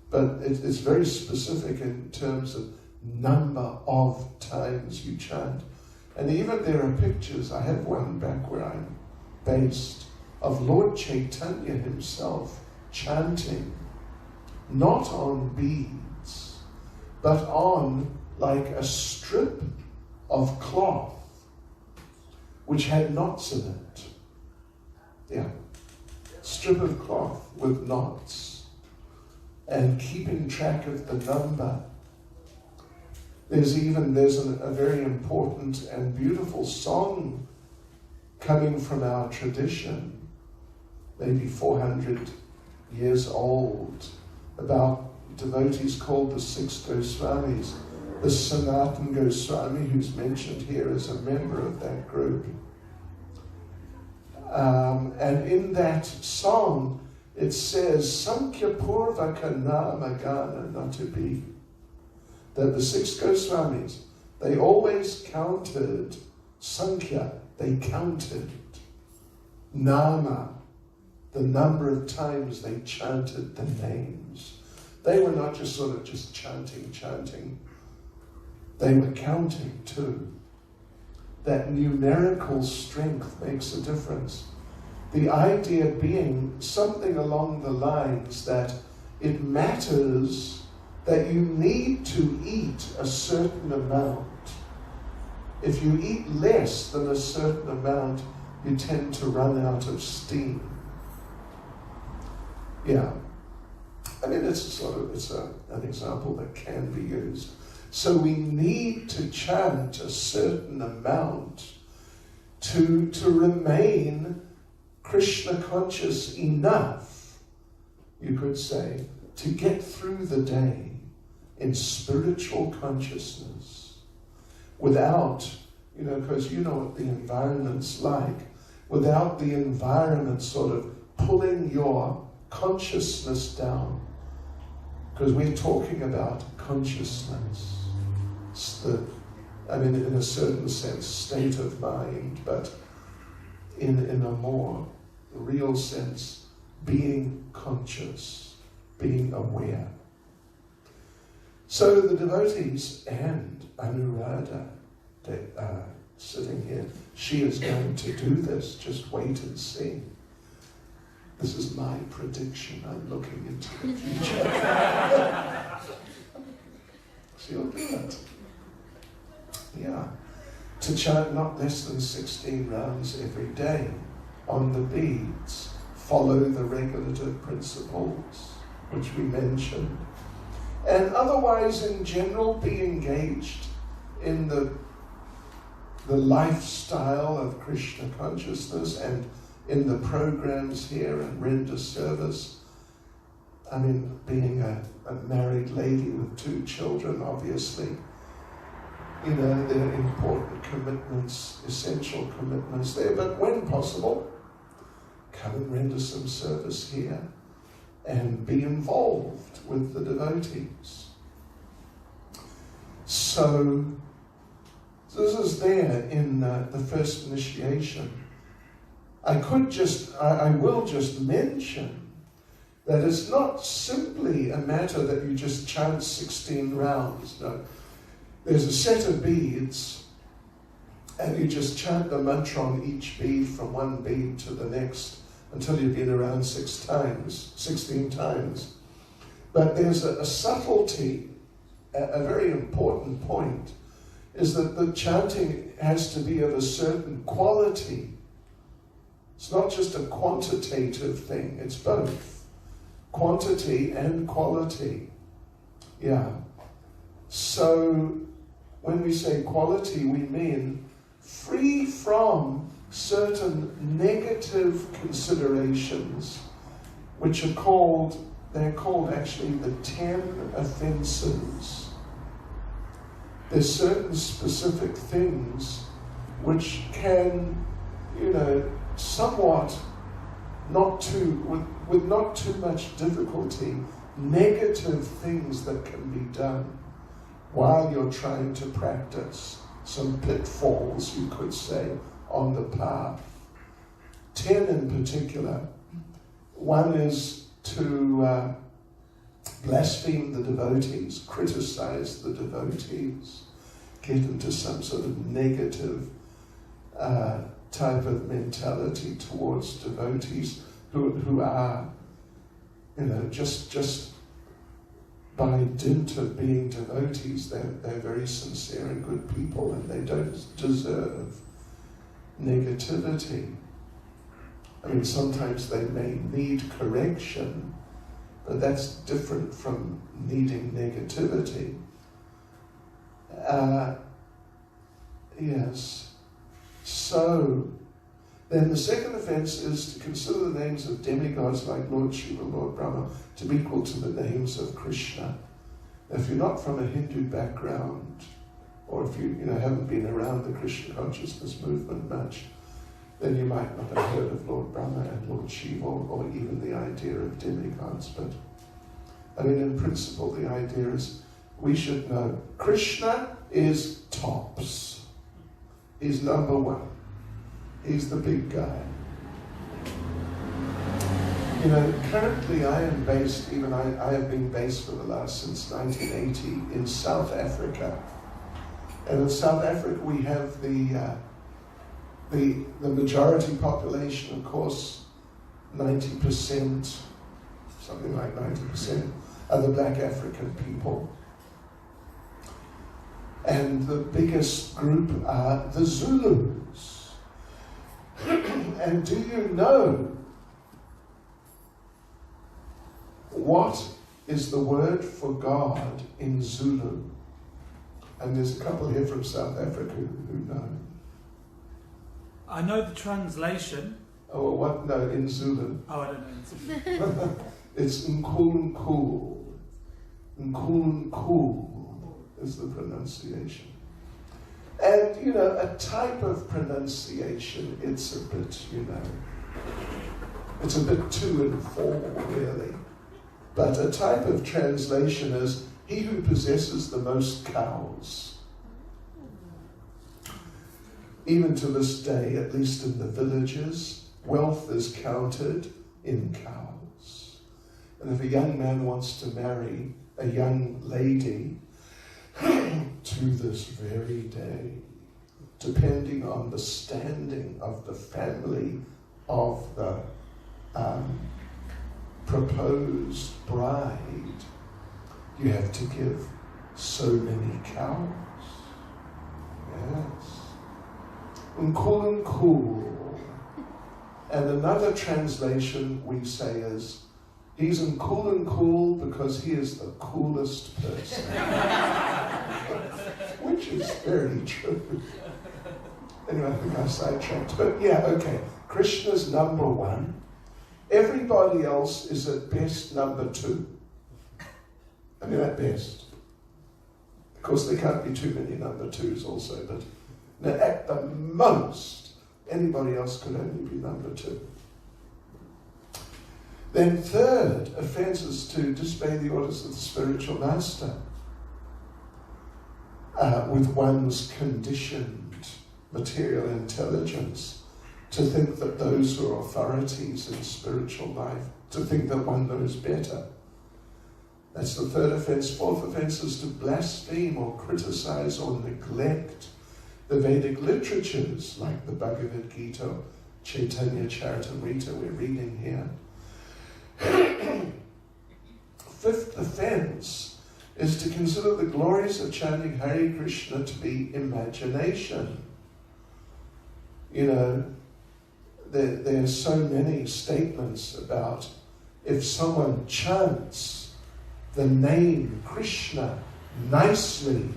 But it's very specific in terms of number of times you chant. And even there are pictures, I have one back where I'm based, of Lord Chaitanya himself chanting, not on beads, but on like a strip of cloth which had knots in it. Yeah, strip of cloth with knots, and keeping track of the number. There's a very important and beautiful song coming from our tradition, maybe 400 years old, about devotees called the Six Goswamis. The Sanatan Goswami, who's mentioned here, is a member of that group. And in that song, it says, Sankhya Purvaka Nama Gana Natapi, that the Six Goswamis, they always counted Sankhya, they counted Nama, the number of times they chanted the names. They were not just sort of just chanting. They were counting too. That numerical strength makes a difference. The idea being something along the lines that it matters that you need to eat a certain amount. If you eat less than a certain amount, you tend to run out of steam. Yeah. I mean, it's an example that can be used. So we need to chant a certain amount to remain Krishna conscious enough, you could say, to get through the day in spiritual consciousness without, because you know what the environment's like, without the environment sort of pulling your consciousness down. Because we're talking about consciousness. It's in a certain sense, state of mind, but in a more real sense, being conscious, being aware. So the devotees and Anuradha, they are sitting here. She is going to do this. Just wait and see. This is my prediction. I'm looking into the future. She'll do it. Yeah. To chant not less than 16 rounds every day on the beads. Follow the regulative principles, which we mentioned. And otherwise, in general, be engaged in the lifestyle of Krishna consciousness and in the programs here and render service. I mean, being a married lady with 2 children, obviously, there are important commitments, essential commitments there. But when possible, come and render some service here and be involved with the devotees. So this is there in the first initiation. I will just mention that it's not simply a matter that you just chant 16 rounds. No. There's a set of beads, and you just chant the mantra on each bead from one bead to the next until you've been around 16 times. But there's a subtlety, a very important point, is that the chanting has to be of a certain quality. It's not just a quantitative thing, it's both. quantity and quality. Yeah. So when we say quality, we mean free from certain negative considerations, which are called, they're called actually the 10 offenses. There's certain specific things which can, somewhat, with not too much difficulty, negative things that can be done while you're trying to practice, some pitfalls, you could say, on the path. 10 in particular. One is to blaspheme the devotees, criticize the devotees, get into some sort of negative type of mentality towards devotees who are, just by dint of being devotees, they're very sincere and good people, and they don't deserve negativity. I mean, sometimes they may need correction, but that's different from needing negativity. Yes. So, then the second offense is to consider the names of demigods like Lord Shiva, Lord Brahma, to be equal to the names of Krishna. If you're not from a Hindu background, or if you haven't been around the Krishna consciousness movement much, then you might not have heard of Lord Brahma and Lord Shiva, or even the idea of demigods. But, I mean, in principle, the idea is we should know Krishna is tops. He's number one. He's the big guy. Currently I am based, I have been based since 1980 in South Africa. And in South Africa we have the majority population, of course, 90%, something like 90%, are the black African people. And the biggest group are the Zulus. And do you know what is the word for God in Zulu? And there's a couple here from South Africa who know. I know the translation. Oh, what? No, in Zulu. Oh, I don't know in Zulu. It's Nkulunkulu. Nkulunkulu is the pronunciation. And, a type of pronunciation, it's a bit, it's a bit to and for, really. But a type of translation is, he who possesses the most cows. Even to this day, at least in the villages, wealth is counted in cows. And if a young man wants to marry a young lady, to this very day, depending on the standing of the family of the proposed bride, you have to give so many cows. Yes. Nkulunkulu. And another translation we say is, he's Nkulunkulu because he is the coolest person. Which is very true. Anyway, I think I sidetracked. But yeah, okay. Krishna's number one. Everybody else is at best number two. I mean, at best. Of course, there can't be too many number twos also, but at the most, anybody else could only be number two. Then third offense is to disobey the orders of the spiritual master with one's conditioned material intelligence, to think that those who are authorities in spiritual life, to think that one knows better. That's the third offense. Fourth offense is to blaspheme or criticize or neglect the Vedic literatures, like the Bhagavad Gita, Chaitanya Charitamrita we're reading here. Fifth offense is to consider the glories of chanting Hare Krishna to be imagination. There are so many statements about if someone chants the name Krishna nicely,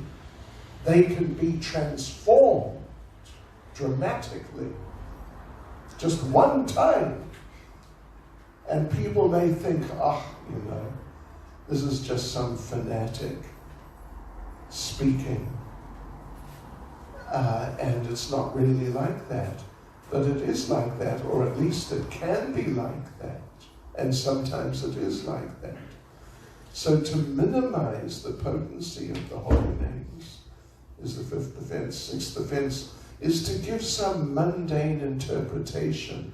they can be transformed dramatically. Just one time. And people may think, this is just some fanatic speaking. And it's not really like that. But it is like that, or at least it can be like that. And sometimes it is like that. So to minimize the potency of the holy names is the fifth offense. Sixth offense is to give some mundane interpretation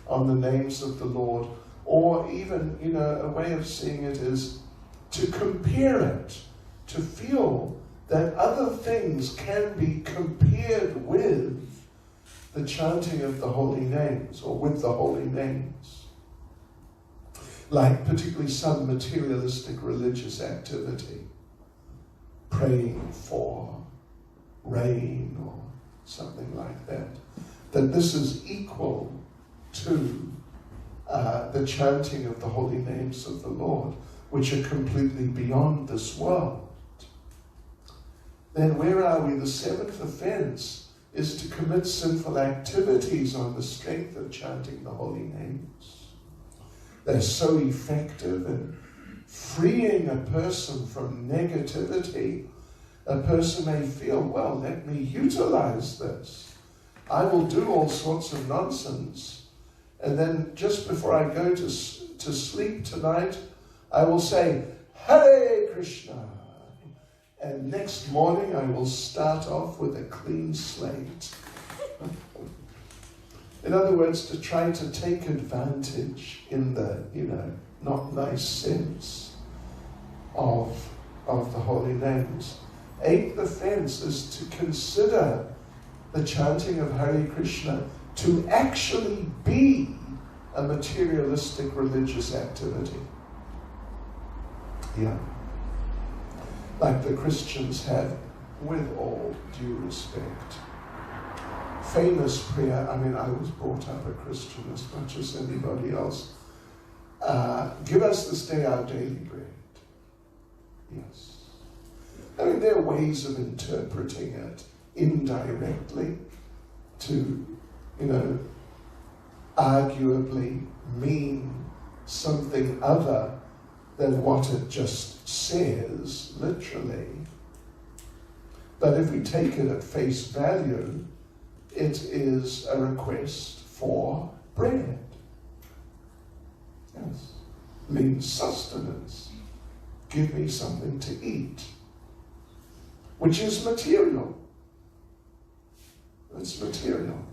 on the names of the Lord, or even, a way of seeing it is to compare it, to feel that other things can be compared with the chanting of the holy names, or with the holy names. Like particularly some materialistic religious activity, praying for rain or something like that, that this is equal to the chanting of the holy names of the Lord, which are completely beyond this world. Then where are we? The seventh offense is to commit sinful activities on the strength of chanting the holy names. They're so effective in freeing a person from negativity. A person may feel, well, let me utilize this. I will do all sorts of nonsense. And then just before I go to sleep tonight, I will say, Hare Krishna. And next morning I will start off with a clean slate. In other words, to try to take advantage in the, not nice sense of the holy names. Eighth offense is to consider the chanting of Hare Krishna to actually be a materialistic religious activity. Yeah. Like the Christians have, with all due respect. Famous prayer, I was brought up a Christian as much as anybody else. Give us this day our daily bread. Yes. There are ways of interpreting it indirectly to, arguably mean something other than what it just says, literally. But if we take it at face value, it is a request for bread. Yes. Means sustenance. Give me something to eat. Which is material. It's material.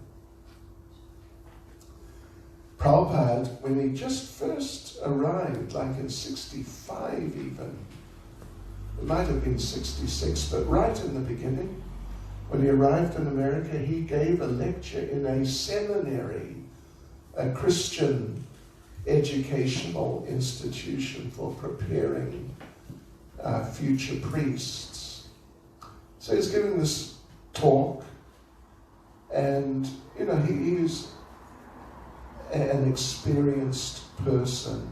Prabhupada, when he just first arrived, like in 65 even, it might have been 66, but right in the beginning, when he arrived in America, he gave a lecture in a seminary, a Christian educational institution for preparing future priests. So he's giving this talk, and he's an experienced person,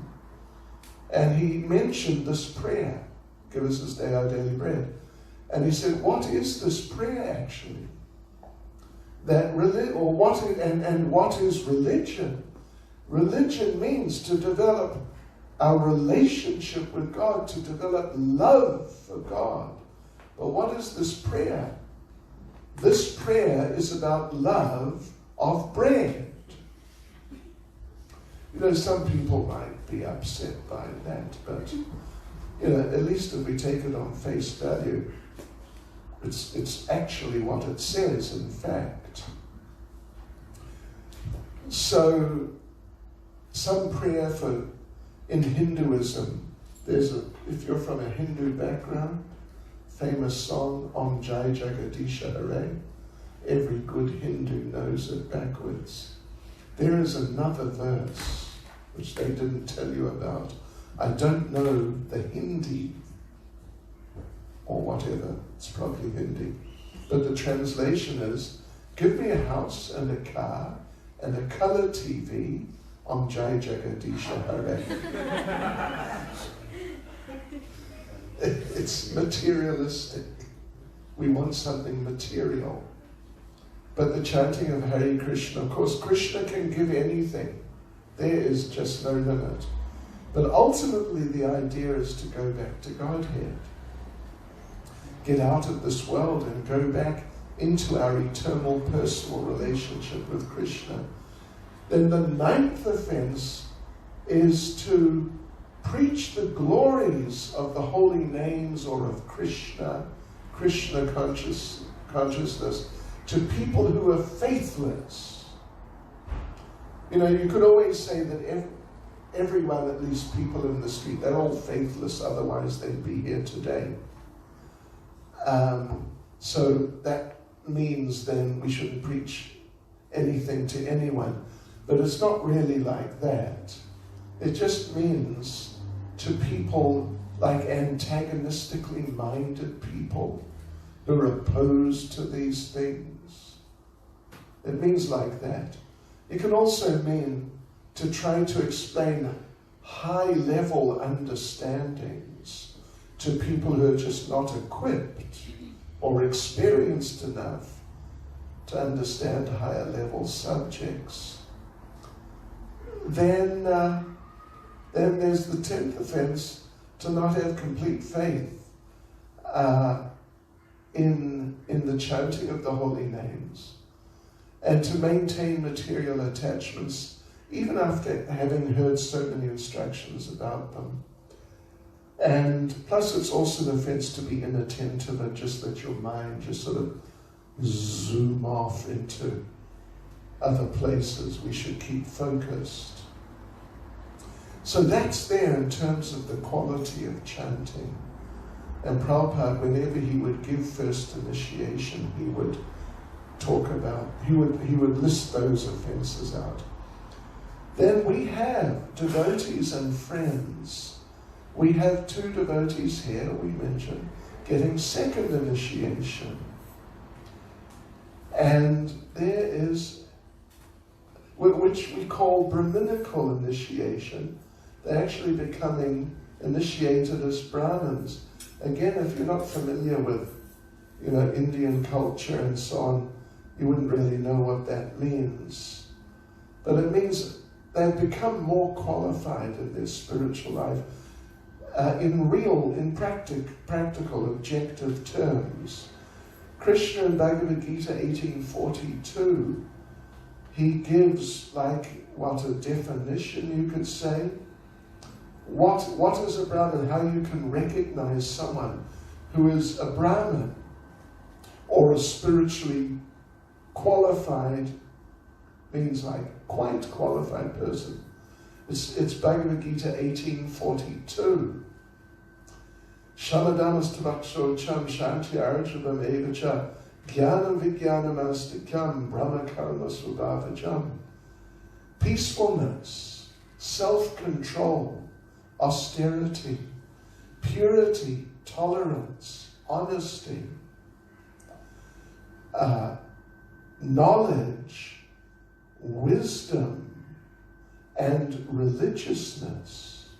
and he mentioned this prayer, give us this day our daily bread. And he said, what is this prayer actually? What is religion? Religion means to develop our relationship with God, to develop love for God. But what is this prayer? This prayer is about love of bread. Some people might be upset by that, but at least if we take it on face value, it's actually what it says, in fact. So, some prayer in Hinduism, if you're from a Hindu background, famous song, Om Jai Jagadisha. Every good Hindu knows it backwards. There is another verse which they didn't tell you about. I don't know the Hindi or whatever, it's probably Hindi. But the translation is, give me a house and a car and a color TV Om Jai Jagadisha Hare. It's materialistic. We want something material. But the chanting of Hare Krishna, of course, Krishna can give anything. There is just no limit. But ultimately the idea is to go back to Godhead. Get out of this world and go back into our eternal personal relationship with Krishna. Then the 9th offense is to preach the glories of the holy names or of Krishna consciousness to people who are faithless. You know, you could always say that everyone, at least people in the street, they're all faithless, otherwise they'd be here today. So that means then we shouldn't preach anything to anyone. But it's not really like that. It just means to people like antagonistically minded people who are opposed to these things. It means like that. It can also mean to try to explain high-level understandings to people who are just not equipped or experienced enough to understand higher-level subjects. Then there's the 10th offense, to not have complete faith in the chanting of the holy names, and to maintain material attachments even after having heard so many instructions about them. And plus it's also an offense to be inattentive and just let your mind just sort of zoom off into other places. We should keep focused. So that's there in terms of the quality of chanting. And Prabhupada, whenever he would give first initiation, he would talk about, he would list those offenses out. Then we have devotees and friends. We have 2 devotees here, we mentioned, getting second initiation. And there is, which we call Brahminical Initiation. They're actually becoming initiated as Brahmins. Again, if you're not familiar with, Indian culture and so on, you wouldn't really know what that means. But it means they've become more qualified in their spiritual life in practical, objective terms. Krishna in Bhagavad Gita 18:42, he gives a definition, you could say. What is a Brahmin? How you can recognize someone who is a Brahmin or a spiritually qualified, means quite qualified person. It's Bhagavad Gita 18:42. Shamadamastavakso cham shanti arjabam evacha jnanam vijnanamastikam brahma karma svabhavajam. Peacefulness, self-control, austerity, purity, tolerance, honesty, knowledge, wisdom, and religiousness.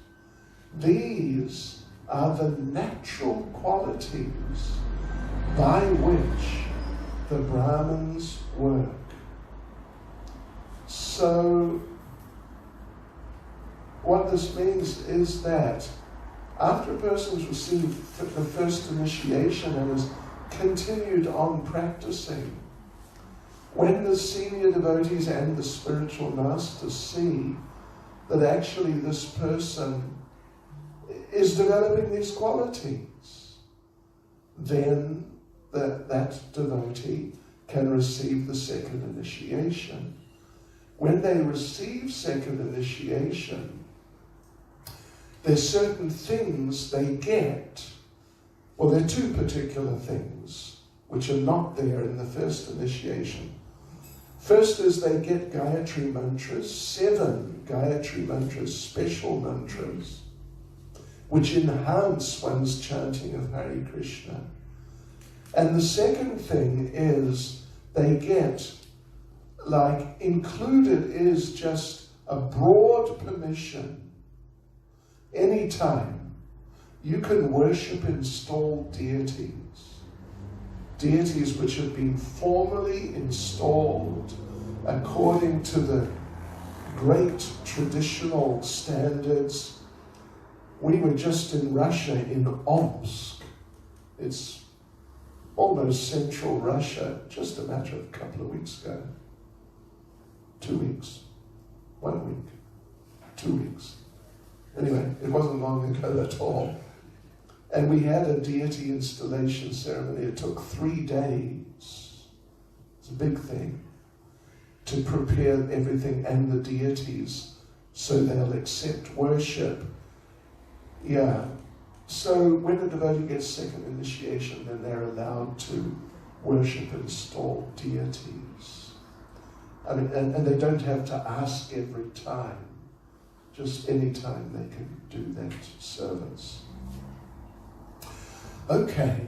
These are the natural qualities by which the Brahmins work. So, what this means is that after a person's received the first initiation and has continued on practicing, when the senior devotees and the spiritual masters see that actually this person is developing these qualities, then that devotee can receive the second initiation. When they receive second initiation, there's certain things they get. Well, there are 2 particular things which are not there in the first initiation. First is they get Gayatri Mantras, 7 Gayatri Mantras, special mantras, which enhance one's chanting of Hare Krishna. And the second thing is they get, included is just a broad permission. Anytime you can worship installed deities, deities which have been formally installed according to the great traditional standards. We were just in Russia, in Omsk. It's almost central Russia, just a matter of a couple of weeks ago. 2 weeks. 1 week. 2 weeks. Anyway, it wasn't long ago at all. And we had a deity installation ceremony. It took 3 days. It's a big thing to prepare everything and the deities so they'll accept worship. Yeah. So when a devotee gets second initiation, then they're allowed to worship installed deities. I mean, and they don't have to ask every time. Just any time they can do that service. Okay,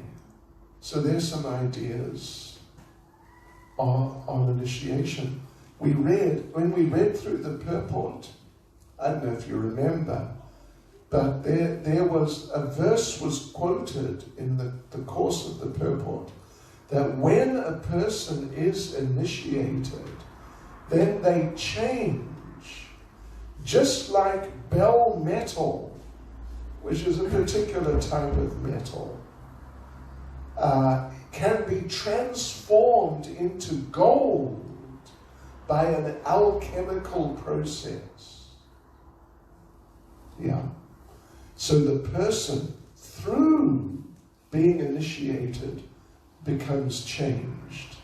so there's some ideas on initiation. When we read through the purport, I don't know if you remember, but there was a verse was quoted in the course of the purport that when a person is initiated, then they change, just like bell metal, which is a particular type of metal, can be transformed into gold by an alchemical process. Yeah. So the person, through being initiated, becomes changed.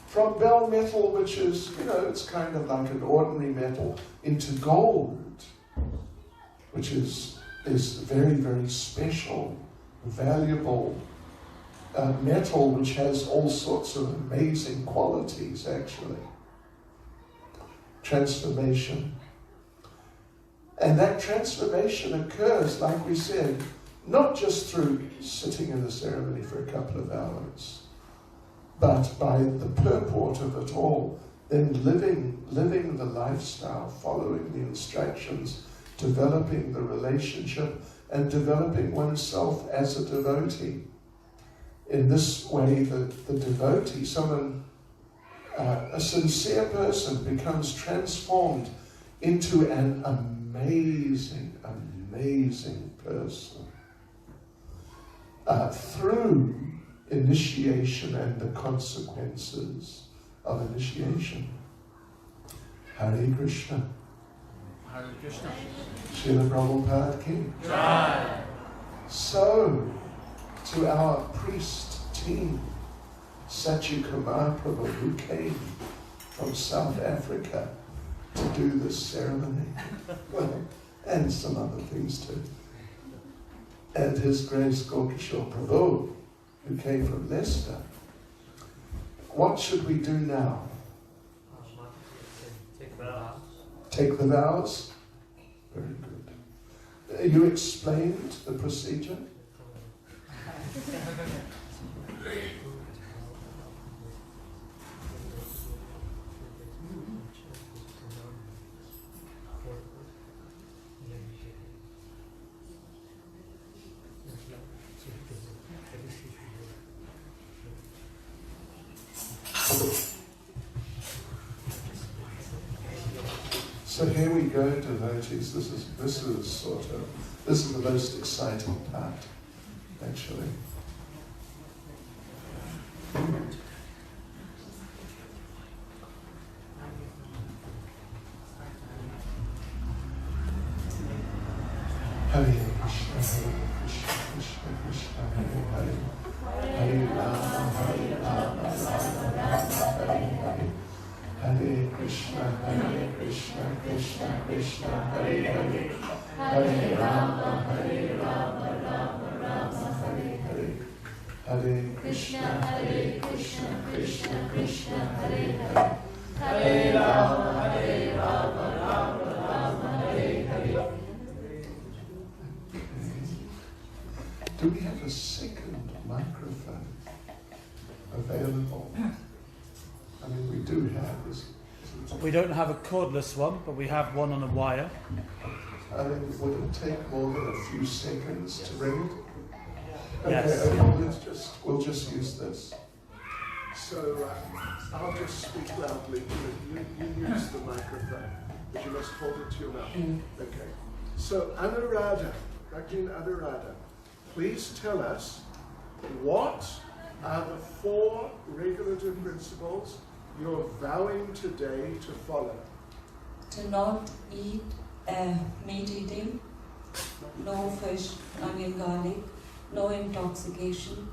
From bell metal, which is, it's kind of like an ordinary metal, into gold, which is very, very special, valuable metal, which has all sorts of amazing qualities, actually. Transformation. And that transformation occurs, like we said, not just through sitting in the ceremony for a couple of hours, but by the purport of it all, then living the lifestyle, following the instructions, developing the relationship, and developing oneself as a devotee. In this way, the devotee, a sincere person, becomes transformed into an amazing, amazing person through initiation and the consequences of initiation. Hare Krishna. Hare Krishna. Srila Prabhupada Ki. Jai. So, to our priest team, Satya Kumar Prabhu, who came from South Africa to do this ceremony, well, and some other things too. And His Grace Gokishore Prabhu, who came from Leicester. What should we do now? Take the vows. Take the vows? Very good. You explained the procedure? So here we go, devotees. This is the most exciting part, actually. Hare Krishna, Hare Krishna, Krishna Krishna, Hare Hare, Hare Rama, Hare Rama, Rama Rama, Hare Hare. Hare Krishna, Krishna Krishna, Hare Hare, Hare Rama, Rama Rama, Hare Hare. Hare Krishna, Krishna Krishna, Hare Hare, Hare Rama, Rama Rama, Hare Hare. Do we have a second microphone available? I mean, we do have. Is We don't have a cordless one, but we have one on a wire. I mean, would it take more than a few seconds to bring it? Yes. Okay, we'll just use this. So I'll just speak loudly. You use the microphone, but you must hold it to your mouth. Okay. So Anuradha, Bhakti Anuradha, please tell us what are the 4 regulative principles you're vowing today to follow? To not eat meat eating, no fish, onion, garlic, no intoxication,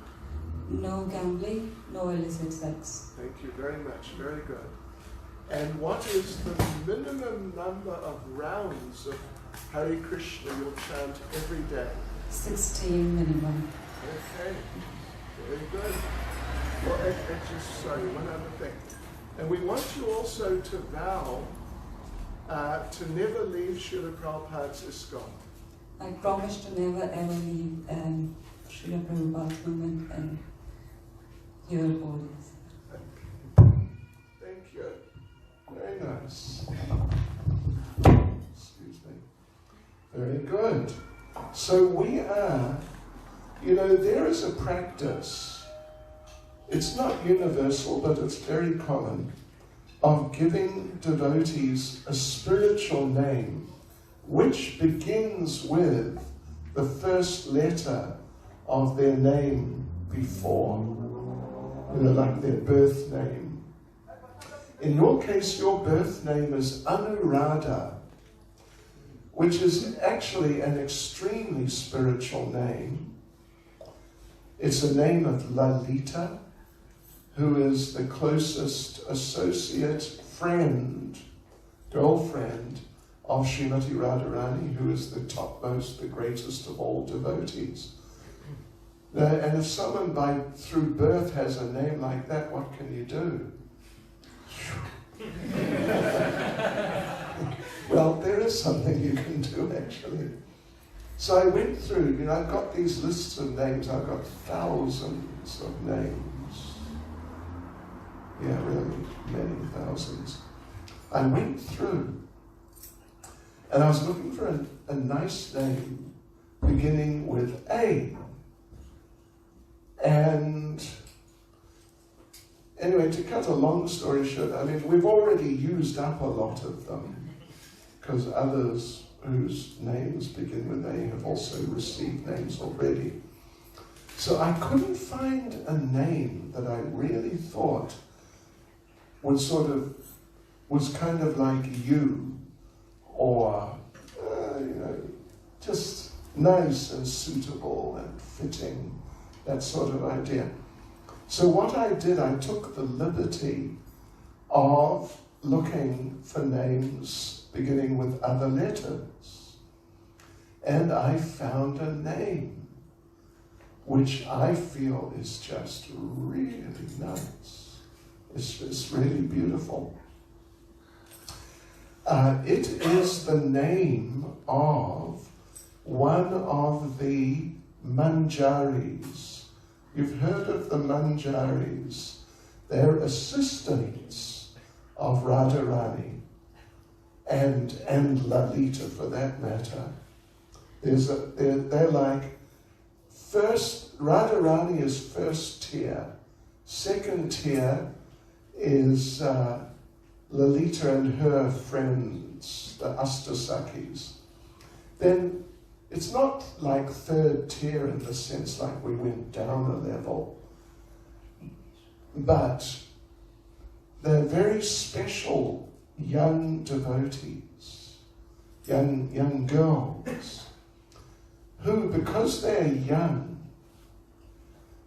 no gambling, no illicit sex. Thank you very much. Very good. And what is the minimum number of rounds of Hare Krishna you'll chant every day? 16 minimum. Okay. Very good. Well, sorry, one other thing. And we want you also to vow to never leave Srila Prabhupada's ISKCON. I promise to never ever leave Srila Prabhupada's movement and your bodies. Thank you. Very nice. Excuse me. Very good. So we are, there is a practice. It's not universal, but it's very common, of giving devotees a spiritual name which begins with the first letter of their name before, like their birth name. In your case, your birth name is Anuradha, which is actually an extremely spiritual name. It's a name of Lalita, who is the closest associate, friend, girlfriend of Srimati Radharani, who is the topmost, the greatest of all devotees. And if someone through birth has a name like that, what can you do? Well, there is something you can do, actually. So I went through, I've got these lists of names. I've got thousands of names. Yeah, really, many thousands. I went through, and I was looking for a nice name beginning with A. And anyway, to cut a long story short, we've already used up a lot of them, because others whose names begin with A have also received names already. So I couldn't find a name that I really thought was kind of like you, or, just nice and suitable and fitting, that sort of idea. So what I did, I took the liberty of looking for names beginning with other letters. And I found a name which I feel is just really nice. It's really beautiful. It is the name of one of the Manjaris. You've heard of the Manjaris. They're assistants of Radharani and Lalita, for that matter. They're like Radharani is first tier. Second tier is Lalita and her friends, the Astasakis. Then it's not like third tier in the sense like we went down a level, but they're very special young devotees, young girls, who, because they're young,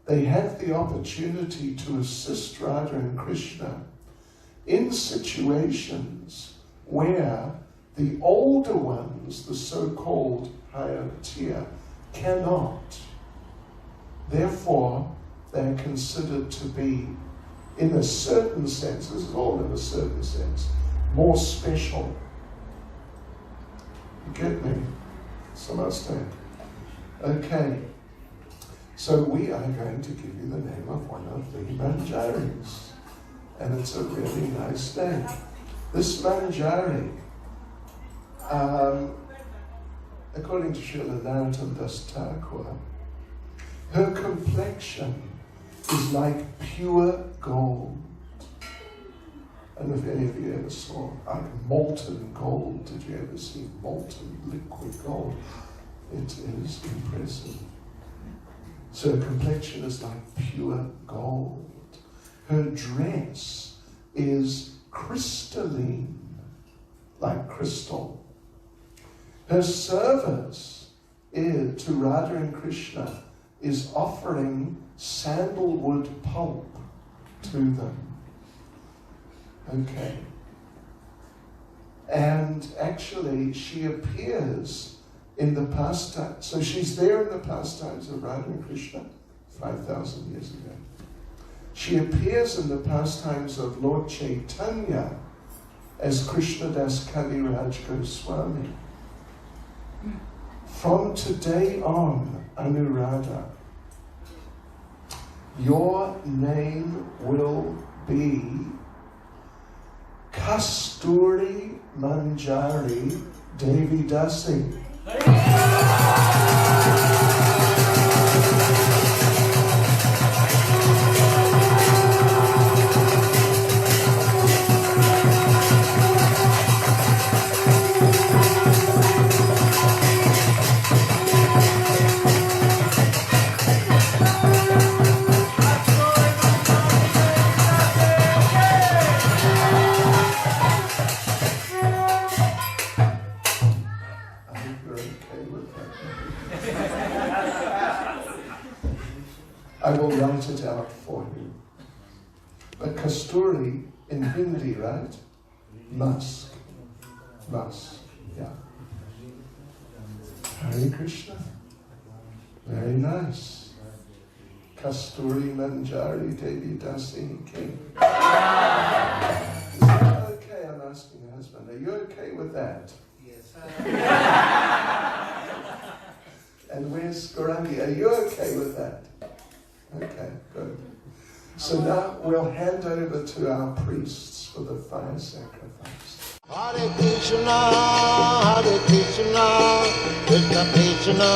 they have the opportunity to assist Radha and Krishna in situations where the older ones, the so-called higher tier, cannot. Therefore, they're considered to be, in a certain sense, this is all in a certain sense, more special. You get me? Samasthang. Okay. So we are going to give you the name of one of the Manjaris. And it's a really nice name. This Manjari, according to Srila Narottam Das Thakur, her complexion is like pure gold. I don't know if any of you ever saw like molten gold. Did you ever see molten liquid gold? It is impressive. So her complexion is like pure gold. Her dress is crystalline, like crystal. Her service to Radha and Krishna is offering sandalwood pulp to them. Okay. And actually she appears in the pastime. So she's there in the pastimes of Radha and Krishna 5,000 years ago. She appears in the pastimes of Lord Chaitanya as Krishnadas Kaviraj Goswami. From today on, Anuradha, your name will be Kasturi Manjari Devi Dasi. I will write it out for you. But Kasturi in Hindi, right? Musk. Musk, yeah. Hare Krishna. Very nice. Kasturi Manjari Devi Dasi King. Is that okay? I'm asking your husband. Are you okay with that? Yes. And where's Gorangi? Are you okay with that? Okay, good. So now we'll hand over to our priests for the fire sacrifice. Hare Krishna, Krishna Krishna,